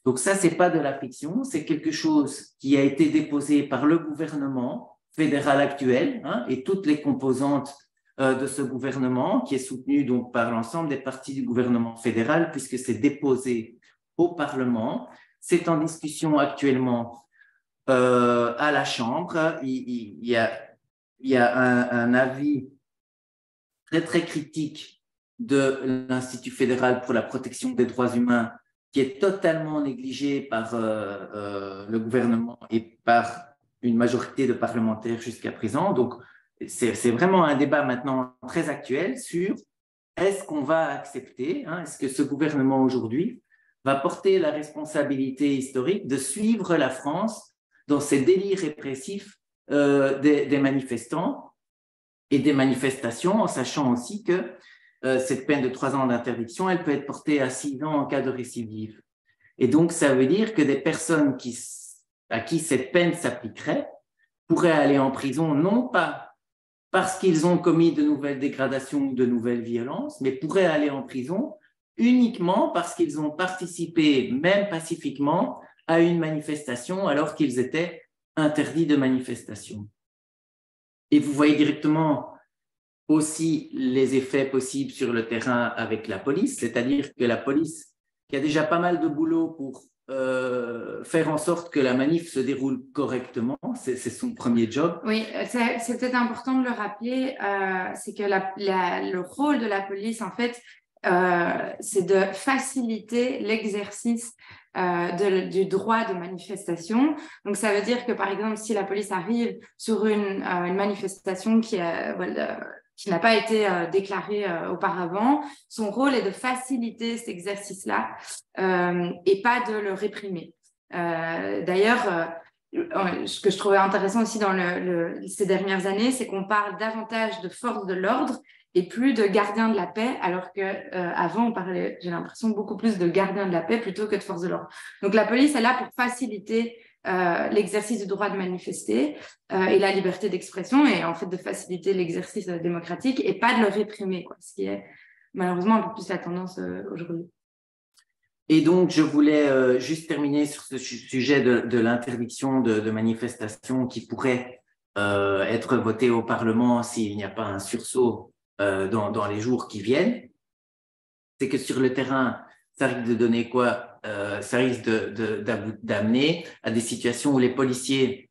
Donc ça, c'est pas de la fiction, c'est quelque chose qui a été déposé par le gouvernement fédéral actuel, hein, et toutes les composantes de ce gouvernement, qui est soutenu donc par l'ensemble des partis du gouvernement fédéral, puisque c'est déposé au Parlement. C'est en discussion actuellement à la Chambre. Il y a un avis très, très critique de l'Institut fédéral pour la protection des droits humains qui est totalement négligé par le gouvernement et par une majorité de parlementaires jusqu'à présent. Donc, c'est vraiment un débat maintenant très actuel sur est-ce qu'on va accepter, hein, est-ce que ce gouvernement aujourd'hui va porter la responsabilité historique de suivre la France dans ces délits répressifs des manifestants et des manifestations, en sachant aussi que cette peine de 3 ans d'interdiction, elle peut être portée à 6 ans en cas de récidive. Et donc, ça veut dire que des personnes à qui cette peine s'appliquerait pourraient aller en prison, non pas parce qu'ils ont commis de nouvelles dégradations ou de nouvelles violences, mais pourraient aller en prison uniquement parce qu'ils ont participé, même pacifiquement, à une manifestation alors qu'ils étaient interdits de manifestation. Et vous voyez directement aussi les effets possibles sur le terrain avec la police, c'est-à-dire que la police, qui a déjà pas mal de boulot pour faire en sorte que la manif se déroule correctement, c'est son premier job. Oui, c'est peut-être important de le rappeler, c'est que le rôle de la police, en fait, c'est de faciliter l'exercice du droit de manifestation. Donc, ça veut dire que, par exemple, si la police arrive sur une manifestation qui n'a pas été déclarée auparavant, son rôle est de faciliter cet exercice-là et pas de le réprimer. D'ailleurs, ce que je trouvais intéressant aussi dans ces dernières années, c'est qu'on parle davantage de forces de l'ordre et plus de gardiens de la paix, alors qu'avant, on parlait, j'ai l'impression, beaucoup plus de gardiens de la paix plutôt que de forces de l'ordre. Donc, la police est là pour faciliter l'exercice du droit de manifester et la liberté d'expression, et en fait de faciliter l'exercice démocratique et pas de le réprimer, quoi, ce qui est malheureusement un peu plus la tendance aujourd'hui. Et donc, je voulais juste terminer sur ce sujet de l'interdiction de manifestation qui pourrait être voté au Parlement s'il n'y a pas un sursaut dans les jours qui viennent, c'est que sur le terrain, ça risque de donner quoi? Ça risque d'amener à des situations où les policiers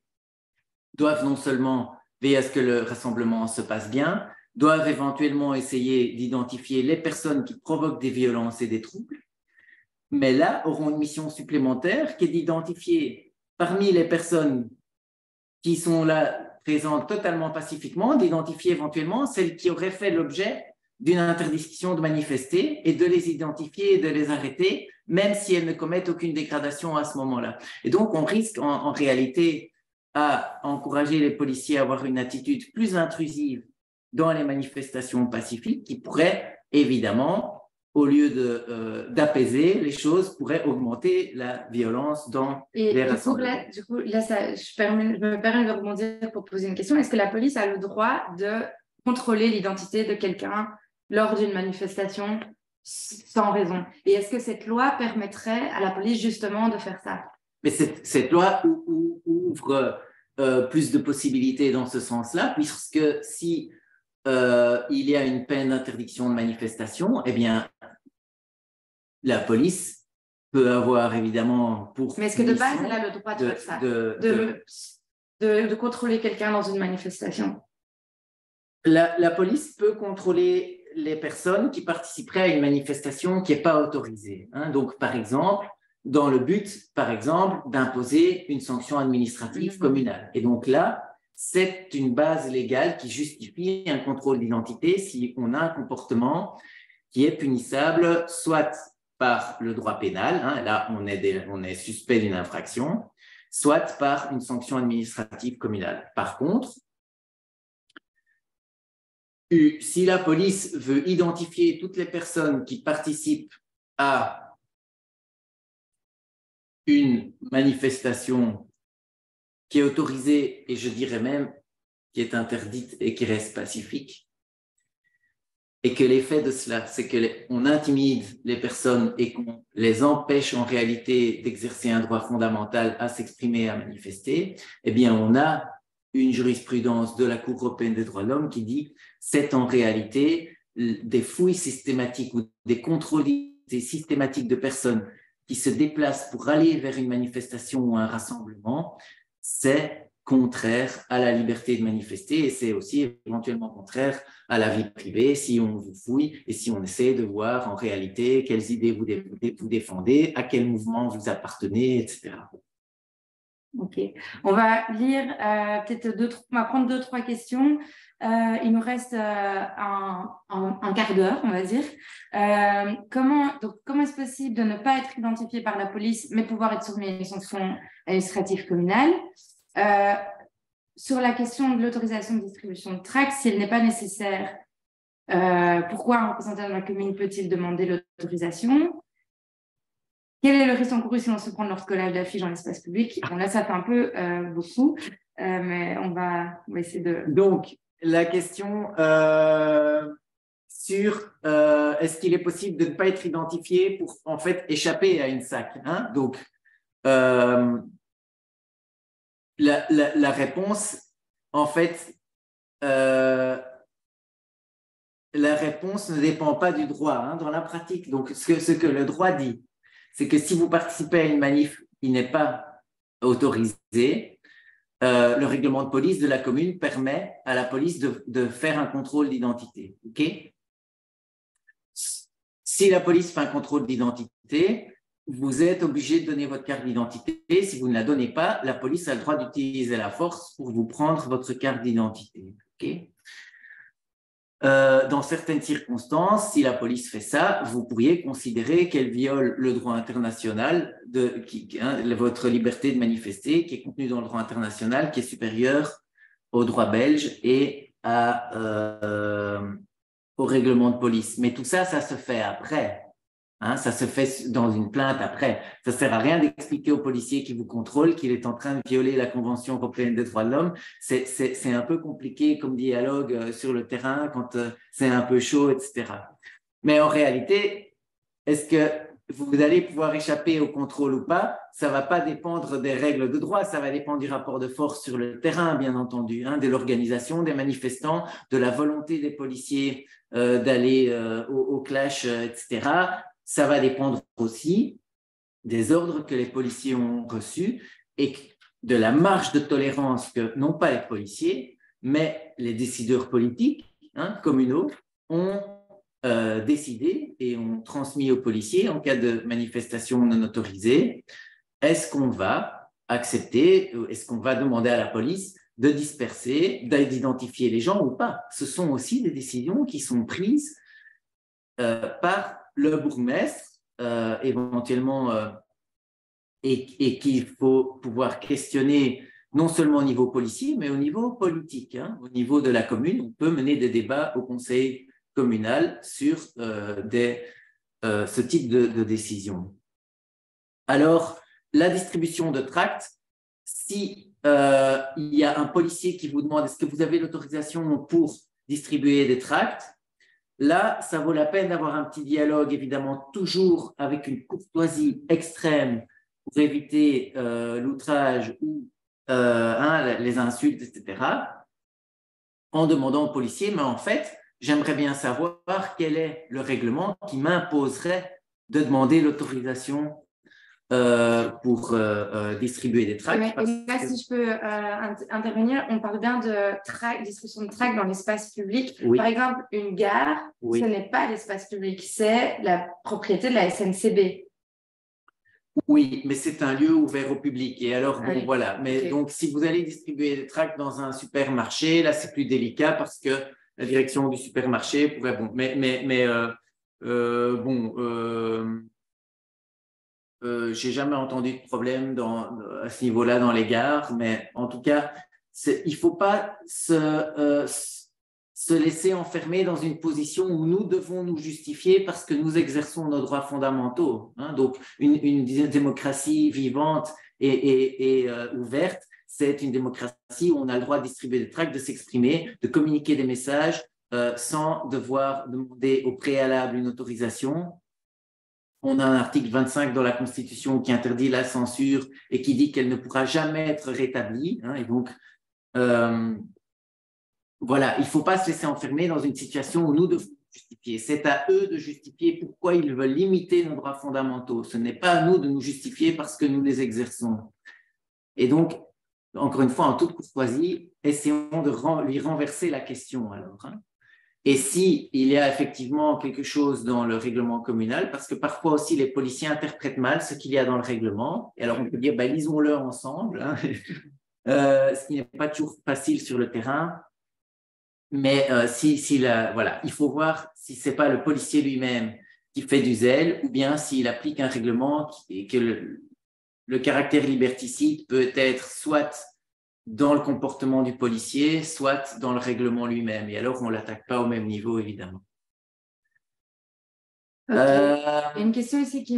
doivent non seulement veiller à ce que le rassemblement se passe bien, doivent éventuellement essayer d'identifier les personnes qui provoquent des violences et des troubles, mais là auront une mission supplémentaire qui est d'identifier parmi les personnes qui sont là présentes totalement pacifiquement, d'identifier éventuellement celles qui auraient fait l'objet d'une interdiction de manifester et de les identifier et de les arrêter, même si elles ne commettent aucune dégradation à ce moment-là. Et donc, on risque en réalité à encourager les policiers à avoir une attitude plus intrusive dans les manifestations pacifiques qui pourrait évidemment, au lieu d'apaiser les choses, pourrait augmenter la violence dans les rassemblements. Du coup, là je me permets de rebondir pour poser une question. Est-ce que la police a le droit de contrôler l'identité de quelqu'un lors d'une manifestation sans raison? Et est-ce que cette loi permettrait à la police justement de faire ça? Mais cette loi ouvre plus de possibilités dans ce sens-là, puisque si il y a une peine d'interdiction de manifestation, eh bien, la police peut avoir évidemment pour... Mais est-ce que de base, elle a le droit de faire ça, de contrôler quelqu'un dans une manifestation? La police peut contrôler les personnes qui participeraient à une manifestation qui n'est pas autorisée. Hein. Donc, par exemple, dans le but, par exemple, d'imposer une sanction administrative communale. Et donc là, c'est une base légale qui justifie un contrôle d'identité si on a un comportement qui est punissable soit par le droit pénal, hein, là on est suspect d'une infraction, soit par une sanction administrative communale. Par contre, si la police veut identifier toutes les personnes qui participent à une manifestation qui est autorisée et je dirais même qui est interdite et qui reste pacifique, et que l'effet de cela, c'est qu'on intimide les personnes et qu'on les empêche en réalité d'exercer un droit fondamental à s'exprimer, à manifester, eh bien on a une jurisprudence de la Cour européenne des droits de l'homme qui dit c'est en réalité des fouilles systématiques ou des contrôles systématiques de personnes qui se déplacent pour aller vers une manifestation ou un rassemblement, c'est contraire à la liberté de manifester et c'est aussi éventuellement contraire à la vie privée si on vous fouille et si on essaie de voir en réalité quelles idées vous défendez, à quel mouvement vous appartenez, etc. Ok, on va lire peut-être on va prendre 2-3 questions. Il nous reste un quart d'heure, on va dire. Comment est-ce possible de ne pas être identifié par la police, mais pouvoir être soumis à une sanction administrative communale? Sur la question de l'autorisation de distribution de tracts, si elle n'est pas nécessaire, pourquoi un représentant de la commune peut-il demander l'autorisation? Quel est le risque encouru si on se prend leur collage d'affiches dans l'espace public? Bon, là, ça fait un peu beaucoup, mais on va essayer de... Donc, la question sur est-ce qu'il est possible de ne pas être identifié pour en fait échapper à une SAC, hein? Donc, la réponse, en fait, la réponse ne dépend pas du droit, hein, dans la pratique. Donc, ce que le droit dit, c'est que si vous participez à une manif qui n'est pas autorisée, le règlement de police de la commune permet à la police de faire un contrôle d'identité. Okay? Si la police fait un contrôle d'identité, vous êtes obligé de donner votre carte d'identité. Si vous ne la donnez pas, la police a le droit d'utiliser la force pour vous prendre votre carte d'identité. Okay? Dans certaines circonstances, si la police fait ça, vous pourriez considérer qu'elle viole le droit international, votre liberté de manifester, qui est contenue dans le droit international, qui est supérieur au droit belge et au règlement de police. Mais tout ça, ça se fait après. Hein, ça se fait dans une plainte après. Ça ne sert à rien d'expliquer au policier qui vous contrôle qu'il est en train de violer la Convention européenne des droits de l'homme. C'est un peu compliqué comme dialogue sur le terrain quand c'est un peu chaud, etc. Mais en réalité, est-ce que vous allez pouvoir échapper au contrôle ou pas, ça ne va pas dépendre des règles de droit, ça va dépendre du rapport de force sur le terrain, bien entendu, hein, de l'organisation des manifestants, de la volonté des policiers d'aller au clash, etc. Ça va dépendre aussi des ordres que les policiers ont reçus et de la marge de tolérance que non pas les policiers, mais les décideurs politiques, hein, communaux, ont décidé et ont transmis aux policiers en cas de manifestation non autorisée. Est-ce qu'on va accepter, est-ce qu'on va demander à la police de disperser, d'identifier les gens ou pas? Ce sont aussi des décisions qui sont prises par le bourgmestre, éventuellement, et qu'il faut pouvoir questionner non seulement au niveau policier, mais au niveau politique, hein. Au niveau de la commune, on peut mener des débats au conseil communal sur ce type de décision. Alors, la distribution de tracts, si il y a un policier qui vous demande est-ce que vous avez l'autorisation pour distribuer des tracts, là, ça vaut la peine d'avoir un petit dialogue, évidemment, toujours avec une courtoisie extrême pour éviter l'outrage ou les insultes, etc., en demandant aux policiers, mais en fait, j'aimerais bien savoir quel est le règlement qui m'imposerait de demander l'autorisation pour distribuer des tracts. Et là, si je peux intervenir, on parle bien de distribution de tracts dans l'espace public. Oui. Par exemple, une gare, oui. Ce n'est pas l'espace public, c'est la propriété de la SNCB. Oui, mais c'est un lieu ouvert au public. Et alors, bon, oui. voilà. Mais donc, si vous allez distribuer des tracts dans un supermarché, là, c'est plus délicat parce que la direction du supermarché pourrait. Bon, j'ai jamais entendu de problème à ce niveau-là dans les gares, mais en tout cas, il faut pas se laisser enfermer dans une position où nous devons nous justifier parce que nous exerçons nos droits fondamentaux, hein. Donc, une démocratie vivante et ouverte, c'est une démocratie où on a le droit de distribuer des tracts, de s'exprimer, de communiquer des messages sans devoir demander au préalable une autorisation. On a un article 25 dans la Constitution qui interdit la censure et qui dit qu'elle ne pourra jamais être rétablie, hein, et donc, voilà, il ne faut pas se laisser enfermer dans une situation où nous devons justifier. C'est à eux de justifier pourquoi ils veulent limiter nos droits fondamentaux. Ce n'est pas à nous de nous justifier parce que nous les exerçons. Et donc, encore une fois, en toute courtoisie, essayons de lui renverser la question alors, hein. Et s'il y a effectivement quelque chose dans le règlement communal, parce que parfois aussi les policiers interprètent mal ce qu'il y a dans le règlement, et alors on peut dire, lisons-le ensemble, hein. Ce qui n'est pas toujours facile sur le terrain, mais voilà, il faut voir si ce n'est pas le policier lui-même qui fait du zèle, ou bien s'il applique un règlement et que le caractère liberticide peut être soit dans le comportement du policier, soit dans le règlement lui-même. Et alors, on ne l'attaque pas au même niveau, évidemment. Okay. Il y a une question ici qui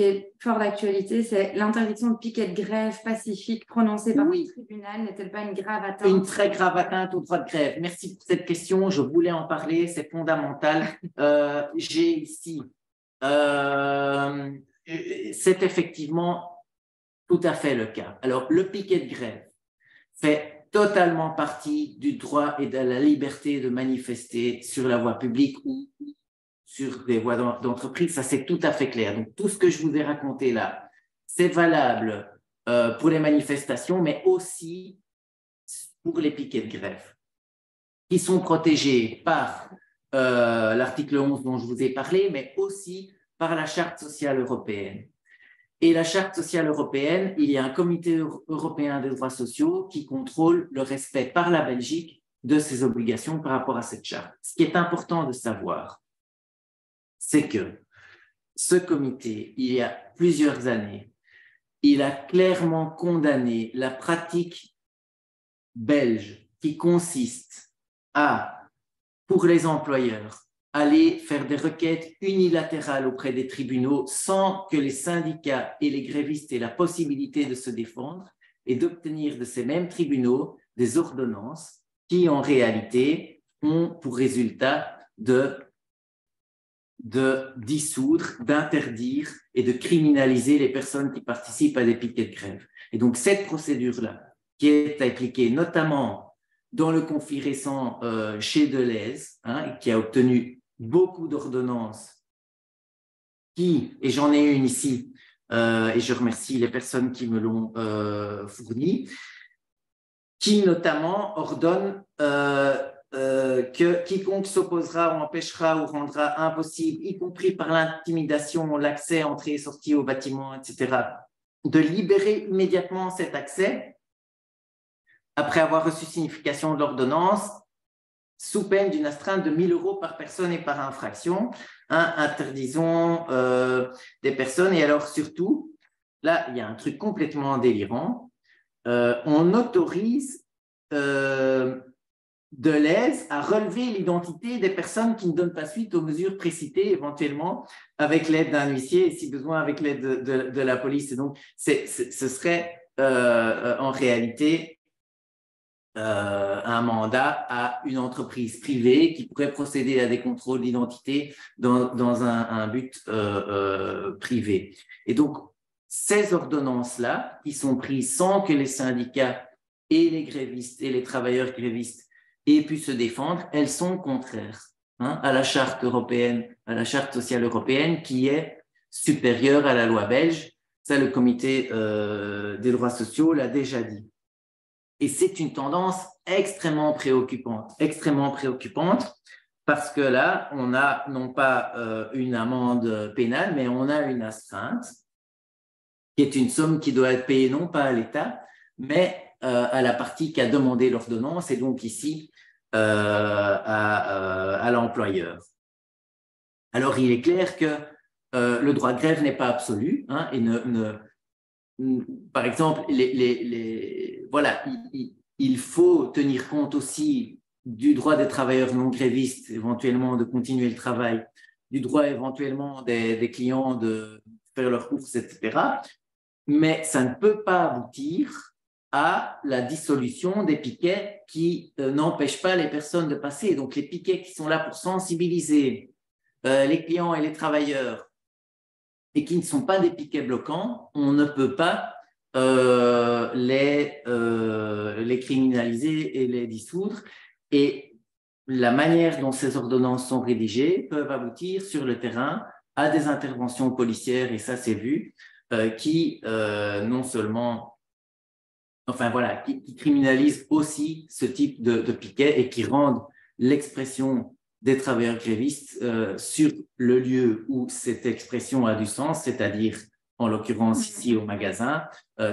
est fort d'actualité, c'est l'interdiction de piquet de grève pacifique prononcée par le tribunal n'est-elle pas une grave atteinte? Une très grave atteinte au droit de grève. Merci pour cette question, je voulais en parler, c'est fondamental. J'ai ici, c'est effectivement tout à fait le cas. Alors, le piquet de grève fait totalement partie du droit et de la liberté de manifester sur la voie publique ou sur des voies d'entreprise. Ça, c'est tout à fait clair. Donc, tout ce que je vous ai raconté là, c'est valable pour les manifestations, mais aussi pour les piquets de grève, qui sont protégés par l'article 11 dont je vous ai parlé, mais aussi par la Charte sociale européenne. Et la Charte sociale européenne, il y a un comité européen des droits sociaux qui contrôle le respect par la Belgique de ses obligations par rapport à cette charte. Ce qui est important de savoir, c'est que ce comité, il y a plusieurs années, il a clairement condamné la pratique belge qui consiste à, pour les employeurs, aller faire des requêtes unilatérales auprès des tribunaux sans que les syndicats et les grévistes aient la possibilité de se défendre et d'obtenir de ces mêmes tribunaux des ordonnances qui, en réalité, ont pour résultat de de dissoudre, d'interdire et de criminaliser les personnes qui participent à des piquets de grève. Et donc, cette procédure-là, qui est appliquée notamment dans le conflit récent chez Deleuze, hein, qui a obtenu beaucoup d'ordonnances, qui, et j'en ai une ici, et je remercie les personnes qui me l'ont fournie, qui notamment ordonne que quiconque s'opposera ou empêchera ou rendra impossible, y compris par l'intimidation, l'accès, entrée et sortie au bâtiment, etc., de libérer immédiatement cet accès après avoir reçu signification de l'ordonnance, sous peine d'une astreinte de 1 000 € par personne et par infraction. Hein, interdisons des personnes. Et alors surtout, là, il y a un truc complètement délirant. On autorise Deleuze à relever l'identité des personnes qui ne donnent pas suite aux mesures précitées, éventuellement avec l'aide d'un huissier et si besoin avec l'aide de la police. Et donc, ce serait en réalité un mandat à une entreprise privée qui pourrait procéder à des contrôles d'identité dans un but privé. Et donc, ces ordonnances-là, qui sont prises sans que les syndicats et les grévistes et les travailleurs grévistes aient pu se défendre, elles sont contraires à la charte européenne, à la charte sociale européenne, qui est supérieure à la loi belge. Ça, le comité des droits sociaux l'a déjà dit. Et c'est une tendance extrêmement préoccupante, parce que là, on a non pas une amende pénale, mais on a une astreinte, qui est une somme qui doit être payée non pas à l'État, mais à la partie qui a demandé l'ordonnance, et donc ici à l'employeur. Alors, il est clair que le droit de grève n'est pas absolu, hein, et par exemple, voilà, il faut tenir compte aussi du droit des travailleurs non grévistes, éventuellement de continuer le travail, du droit éventuellement des clients de faire leurs courses, etc. Mais ça ne peut pas aboutir à la dissolution des piquets qui n'empêchent pas les personnes de passer. Donc, les piquets qui sont là pour sensibiliser les clients et les travailleurs et qui ne sont pas des piquets bloquants, on ne peut pas les criminaliser et les dissoudre. Et la manière dont ces ordonnances sont rédigées peuvent aboutir sur le terrain à des interventions policières, et ça c'est vu, qui non seulement, enfin voilà, qui criminalisent aussi ce type de piquet et qui rendent l'expression des travailleurs grévistes sur le lieu où cette expression a du sens, c'est-à-dire en l'occurrence ici au magasin,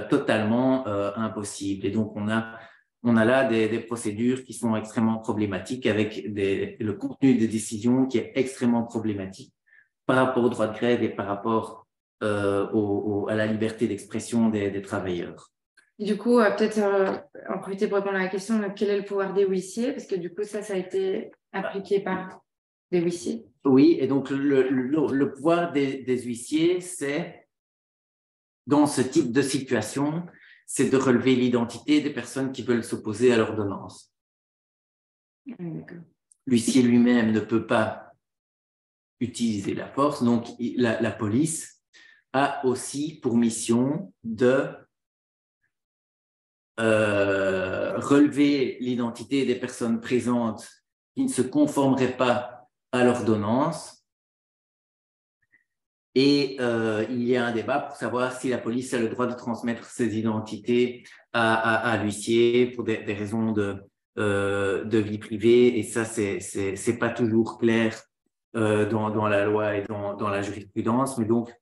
totalement impossible. Et donc on a là des procédures qui sont extrêmement problématiques avec le contenu des décisions qui est extrêmement problématique par rapport au droit de grève et par rapport à la liberté d'expression des travailleurs. Et du coup, peut-être en profiter pour répondre à la question de quel est le pouvoir des huissiers, parce que du coup, ça a été appliqué par des huissiers. Oui, et donc le pouvoir des huissiers, c'est, dans ce type de situation, c'est de relever l'identité des personnes qui veulent s'opposer à l'ordonnance. L'huissier lui-même ne peut pas utiliser la force, donc la police a aussi pour mission de relever l'identité des personnes présentes qui ne se conformeraient pas à l'ordonnance. Et il y a un débat pour savoir si la police a le droit de transmettre ses identités à l'huissier pour des raisons de vie privée. Et ça, c'est pas toujours clair dans la loi et dans la jurisprudence. Mais donc,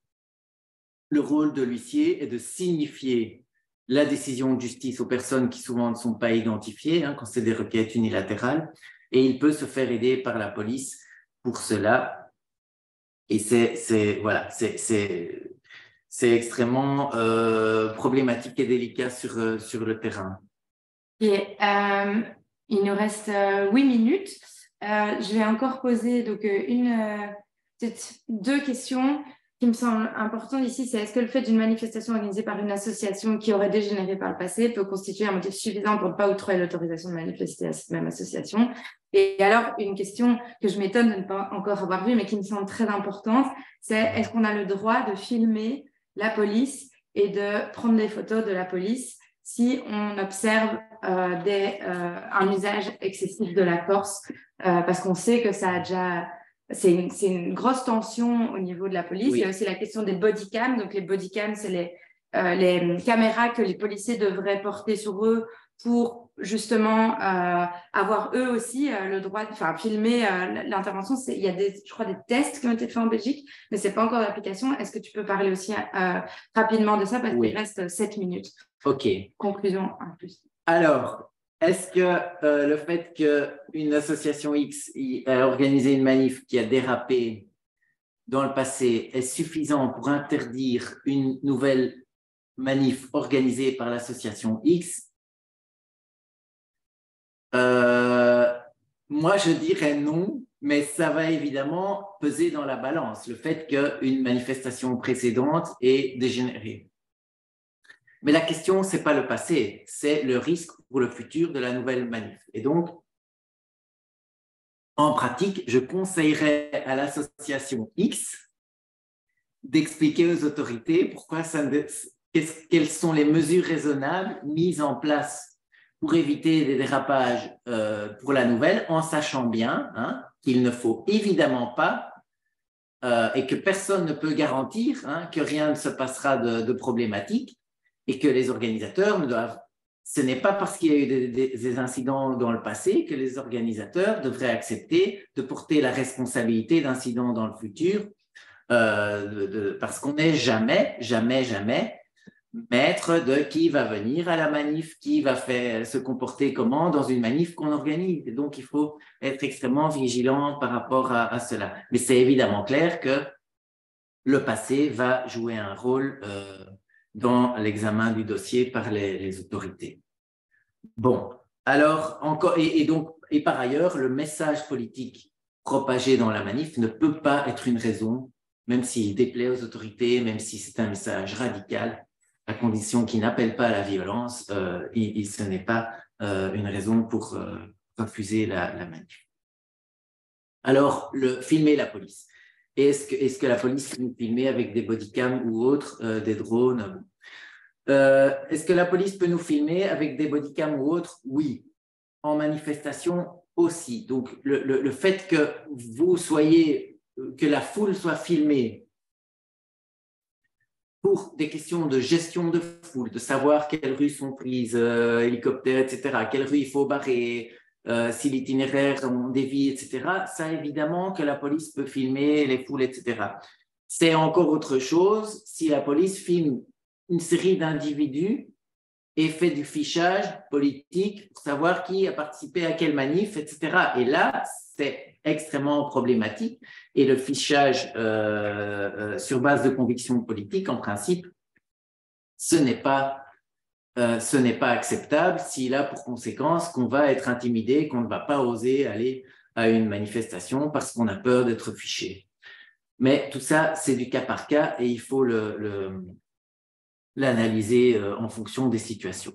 le rôle de l'huissier est de signifier la décision de justice aux personnes qui souvent ne sont pas identifiées, quand c'est des requêtes unilatérales, et il peut se faire aider par la police pour cela. Et c'est extrêmement problématique et délicat sur le terrain. Et il nous reste 8 minutes. Je vais encore poser donc peut-être 2 questions qui me semble important ici, c'est est-ce que le fait d'une manifestation organisée par une association qui aurait dégénéré par le passé peut constituer un motif suffisant pour ne pas octroyer l'autorisation de manifester à cette même association? Et alors, une question que je m'étonne de ne pas encore avoir vue, mais qui me semble très importante, c'est est-ce qu'on a le droit de filmer la police et de prendre des photos de la police si on observe un usage excessif de la force, parce qu'on sait que ça a déjà... C'est une grosse tension au niveau de la police. Oui. Il y a aussi la question des bodycams. Donc, les bodycams, c'est les caméras que les policiers devraient porter sur eux pour justement avoir eux aussi le droit de filmer l'intervention. Il y a je crois, des tests qui ont été faits en Belgique, mais ce n'est pas encore d'application. Est-ce que tu peux parler aussi rapidement de ça parce qu'il reste 7 minutes. OK. Conclusion en plus. Alors, est-ce que le fait qu'une association X a organisé une manif qui a dérapé dans le passé est suffisant pour interdire une nouvelle manif organisée par l'association X? Moi, je dirais non, mais ça va évidemment peser dans la balance, le fait qu'une manifestation précédente ait dégénéré. Mais la question, ce n'est pas le passé, c'est le risque pour le futur de la nouvelle manif. Et donc, en pratique, je conseillerais à l'association X d'expliquer aux autorités pourquoi quelles sont les mesures raisonnables mises en place pour éviter des dérapages pour la nouvelle, en sachant bien qu'il ne faut évidemment pas et que personne ne peut garantir que rien ne se passera de problématique et que les organisateurs ne doivent... Ce n'est pas parce qu'il y a eu des incidents dans le passé que les organisateurs devraient accepter de porter la responsabilité d'incidents dans le futur parce qu'on n'est jamais maître de qui va venir à la manif, qui va se comporter comment dans une manif qu'on organise. Et donc, il faut être extrêmement vigilant par rapport à cela. Mais c'est évidemment clair que le passé va jouer un rôle dans l'examen du dossier par les autorités. Bon, alors, encore, et par ailleurs, le message politique propagé dans la manif ne peut pas être une raison, même s'il déplaît aux autorités, même si c'est un message radical, à condition qu'il n'appelle pas à la violence, ce n'est pas une raison pour refuser la manif. Alors, filmer la police. Est-ce que la police peut nous filmer avec des bodycams ou autres, des drones? Est-ce que la police peut nous filmer avec des bodycams ou autres? Oui. En manifestation aussi. Donc, le fait que que la foule soit filmée pour des questions de gestion de foule, de savoir quelles rues sont prises, hélicoptères, etc., quelles rues il faut barrer, si l'itinéraire on dévie, etc., ça évidemment que la police peut filmer les foules, etc. C'est encore autre chose si la police filme une série d'individus et fait du fichage politique pour savoir qui a participé à quelle manif, etc. Et là, c'est extrêmement problématique. Et le fichage sur base de convictions politiques, en principe, ce n'est pas acceptable s'il a pour conséquence qu'on va être intimidé, qu'on ne va pas oser aller à une manifestation parce qu'on a peur d'être fiché. Mais tout ça, c'est du cas par cas et il faut l'analyser en fonction des situations.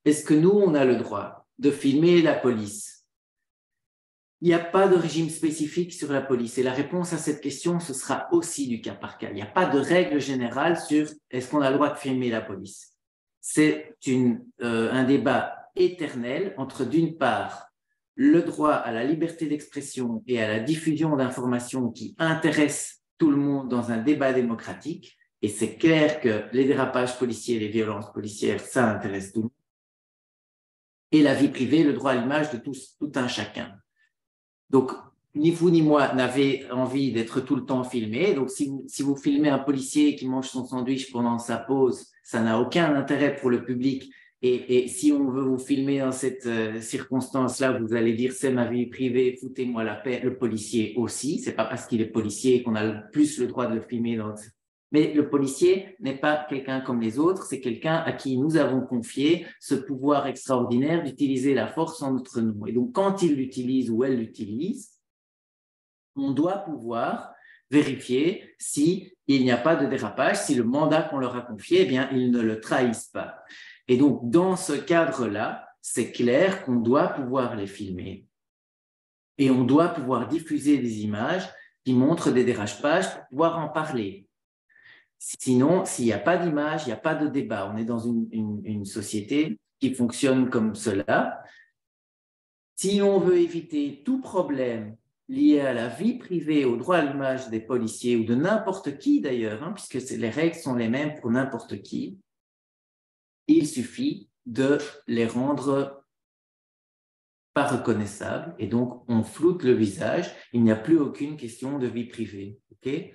Est-ce que nous, on a le droit de filmer la police? Il n'y a pas de régime spécifique sur la police. Et la réponse à cette question, ce sera aussi du cas par cas. Il n'y a pas de règle générale sur est-ce qu'on a le droit de filmer la police. C'est un débat éternel entre, d'une part, le droit à la liberté d'expression et à la diffusion d'informations qui intéressent tout le monde dans un débat démocratique. Et c'est clair que les dérapages policiers, les violences policières, ça intéresse tout le monde. Et la vie privée, le droit à l'image de tout un chacun. Donc, ni vous ni moi n'avez envie d'être tout le temps filmé. Donc, si vous filmez un policier qui mange son sandwich pendant sa pause, ça n'a aucun intérêt pour le public. Et si on veut vous filmer dans cette circonstance-là, vous allez dire c'est ma vie privée, foutez-moi la paix. Le policier aussi. C'est pas parce qu'il est policier qu'on a plus le droit de le filmer. Mais le policier n'est pas quelqu'un comme les autres. C'est quelqu'un à qui nous avons confié ce pouvoir extraordinaire d'utiliser la force en notre nom. Et donc, quand il l'utilise ou elle l'utilise, on doit pouvoir vérifier s'il n'y a pas de dérapage, si le mandat qu'on leur a confié, eh bien, ils ne le trahissent pas. Et donc, dans ce cadre-là, c'est clair qu'on doit pouvoir les filmer et on doit pouvoir diffuser des images qui montrent des dérapages pour pouvoir en parler. Sinon, s'il n'y a pas d'image, il n'y a pas de débat. On est dans une société qui fonctionne comme cela. Si on veut éviter tout problème lié à la vie privée, au droit à l'image des policiers ou de n'importe qui d'ailleurs, puisque les règles sont les mêmes pour n'importe qui, il suffit de les rendre pas reconnaissables et donc on floute le visage. Il n'y a plus aucune question de vie privée. Okay?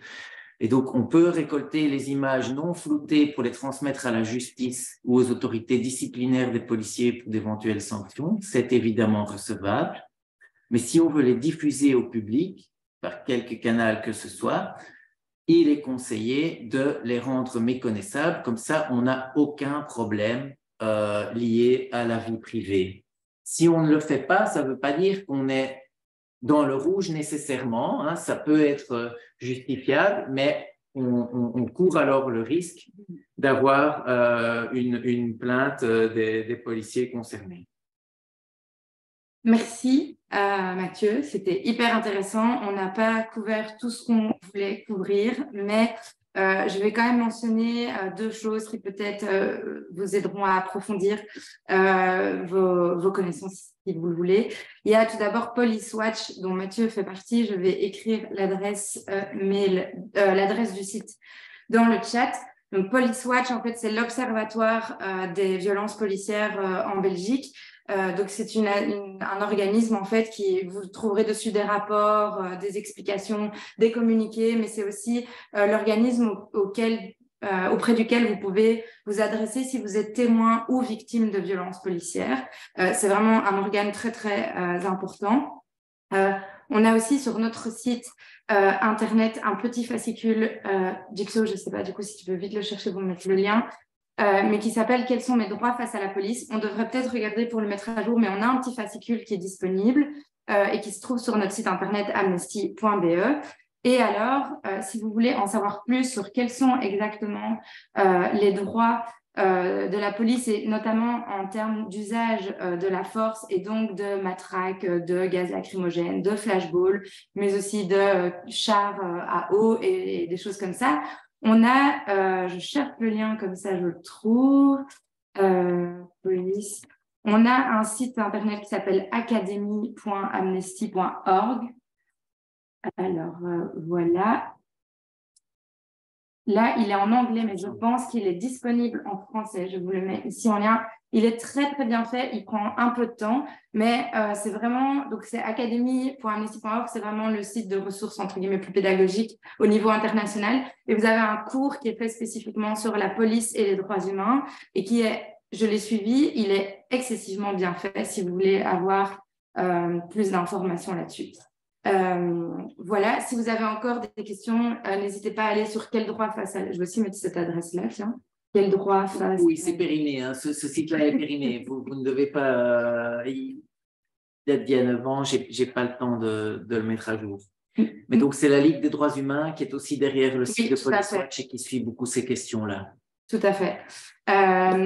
Et donc, on peut récolter les images non floutées pour les transmettre à la justice ou aux autorités disciplinaires des policiers pour d'éventuelles sanctions. C'est évidemment recevable. Mais si on veut les diffuser au public, par quelque canal que ce soit, il est conseillé de les rendre méconnaissables. Comme ça, on n'a aucun problème lié à la vie privée. Si on ne le fait pas, ça ne veut pas dire qu'on est dans le rouge nécessairement, ça peut être justifiable, mais on court alors le risque d'avoir une plainte des policiers concernés. Merci Mathieu, c'était hyper intéressant. On n'a pas couvert tout ce qu'on voulait couvrir, mais je vais quand même mentionner deux choses qui peut-être vous aideront à approfondir vos connaissances si vous le voulez. Il y a tout d'abord Police Watch, dont Mathieu fait partie. Je vais écrire l'adresse mail, l'adresse du site dans le chat. Donc Police Watch, en fait, c'est l'observatoire des violences policières en Belgique. Donc c'est un organisme en fait qui vous trouverez dessus des rapports, des explications, des communiqués, mais c'est aussi l'organisme auprès duquel vous pouvez vous adresser si vous êtes témoin ou victime de violences policières. C'est vraiment un organe très très important. On a aussi sur notre site internet un petit fascicule, Jigsaw, je ne sais pas du coup si tu peux vite le chercher pour mettre le lien. Mais qui s'appelle « Quels sont mes droits face à la police ?» On devrait peut-être regarder pour le mettre à jour, mais on a un petit fascicule qui est disponible et qui se trouve sur notre site internet amnesty.be. Et alors, si vous voulez en savoir plus sur quels sont exactement les droits de la police, et notamment en termes d'usage de la force et donc de matraques, de gaz lacrymogène, de flashball, mais aussi de chars à eau et des choses comme ça, on a, je cherche le lien comme ça, je le trouve, police. On a un site internet qui s'appelle academy.amnesty.org. Alors, voilà. Là, il est en anglais, mais je pense qu'il est disponible en français. Je vous le mets ici en lien. Il est très, très bien fait. Il prend un peu de temps, mais c'est vraiment... Donc, c'est academy.amnesty.org. C'est vraiment le site de ressources, entre guillemets, plus pédagogique au niveau international. Et vous avez un cours qui est fait spécifiquement sur la police et les droits humains et qui est, je l'ai suivi, il est excessivement bien fait si vous voulez avoir plus d'informations là-dessus. Voilà, si vous avez encore des questions, n'hésitez pas à aller sur quel droit face à... Je vais aussi mettre cette adresse-là, tiens. Quel droit face... Oui, c'est périmé, ce site-là est périmé. Vous ne devez pas... Il date d'il y a 9 ans, je n'ai pas le temps de le mettre à jour. Mais donc, c'est la Ligue des droits humains qui est aussi derrière le site de Police Watch et qui suit beaucoup ces questions-là. Tout à fait.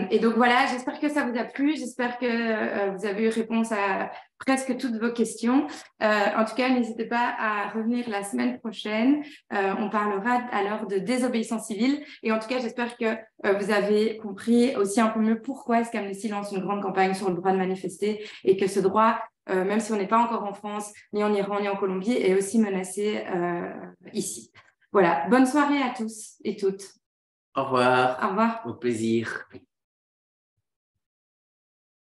Et donc voilà, j'espère que ça vous a plu, j'espère que vous avez eu réponse à presque toutes vos questions. En tout cas, n'hésitez pas à revenir la semaine prochaine. On parlera alors de désobéissance civile. Et en tout cas, j'espère que vous avez compris aussi un peu mieux pourquoi est-ce qu'Amnesty lance une grande campagne sur le droit de manifester et que ce droit, même si on n'est pas encore en France, ni en Iran, ni en Colombie, est aussi menacé ici. Voilà, bonne soirée à tous et toutes. Au revoir. Au revoir. Au plaisir.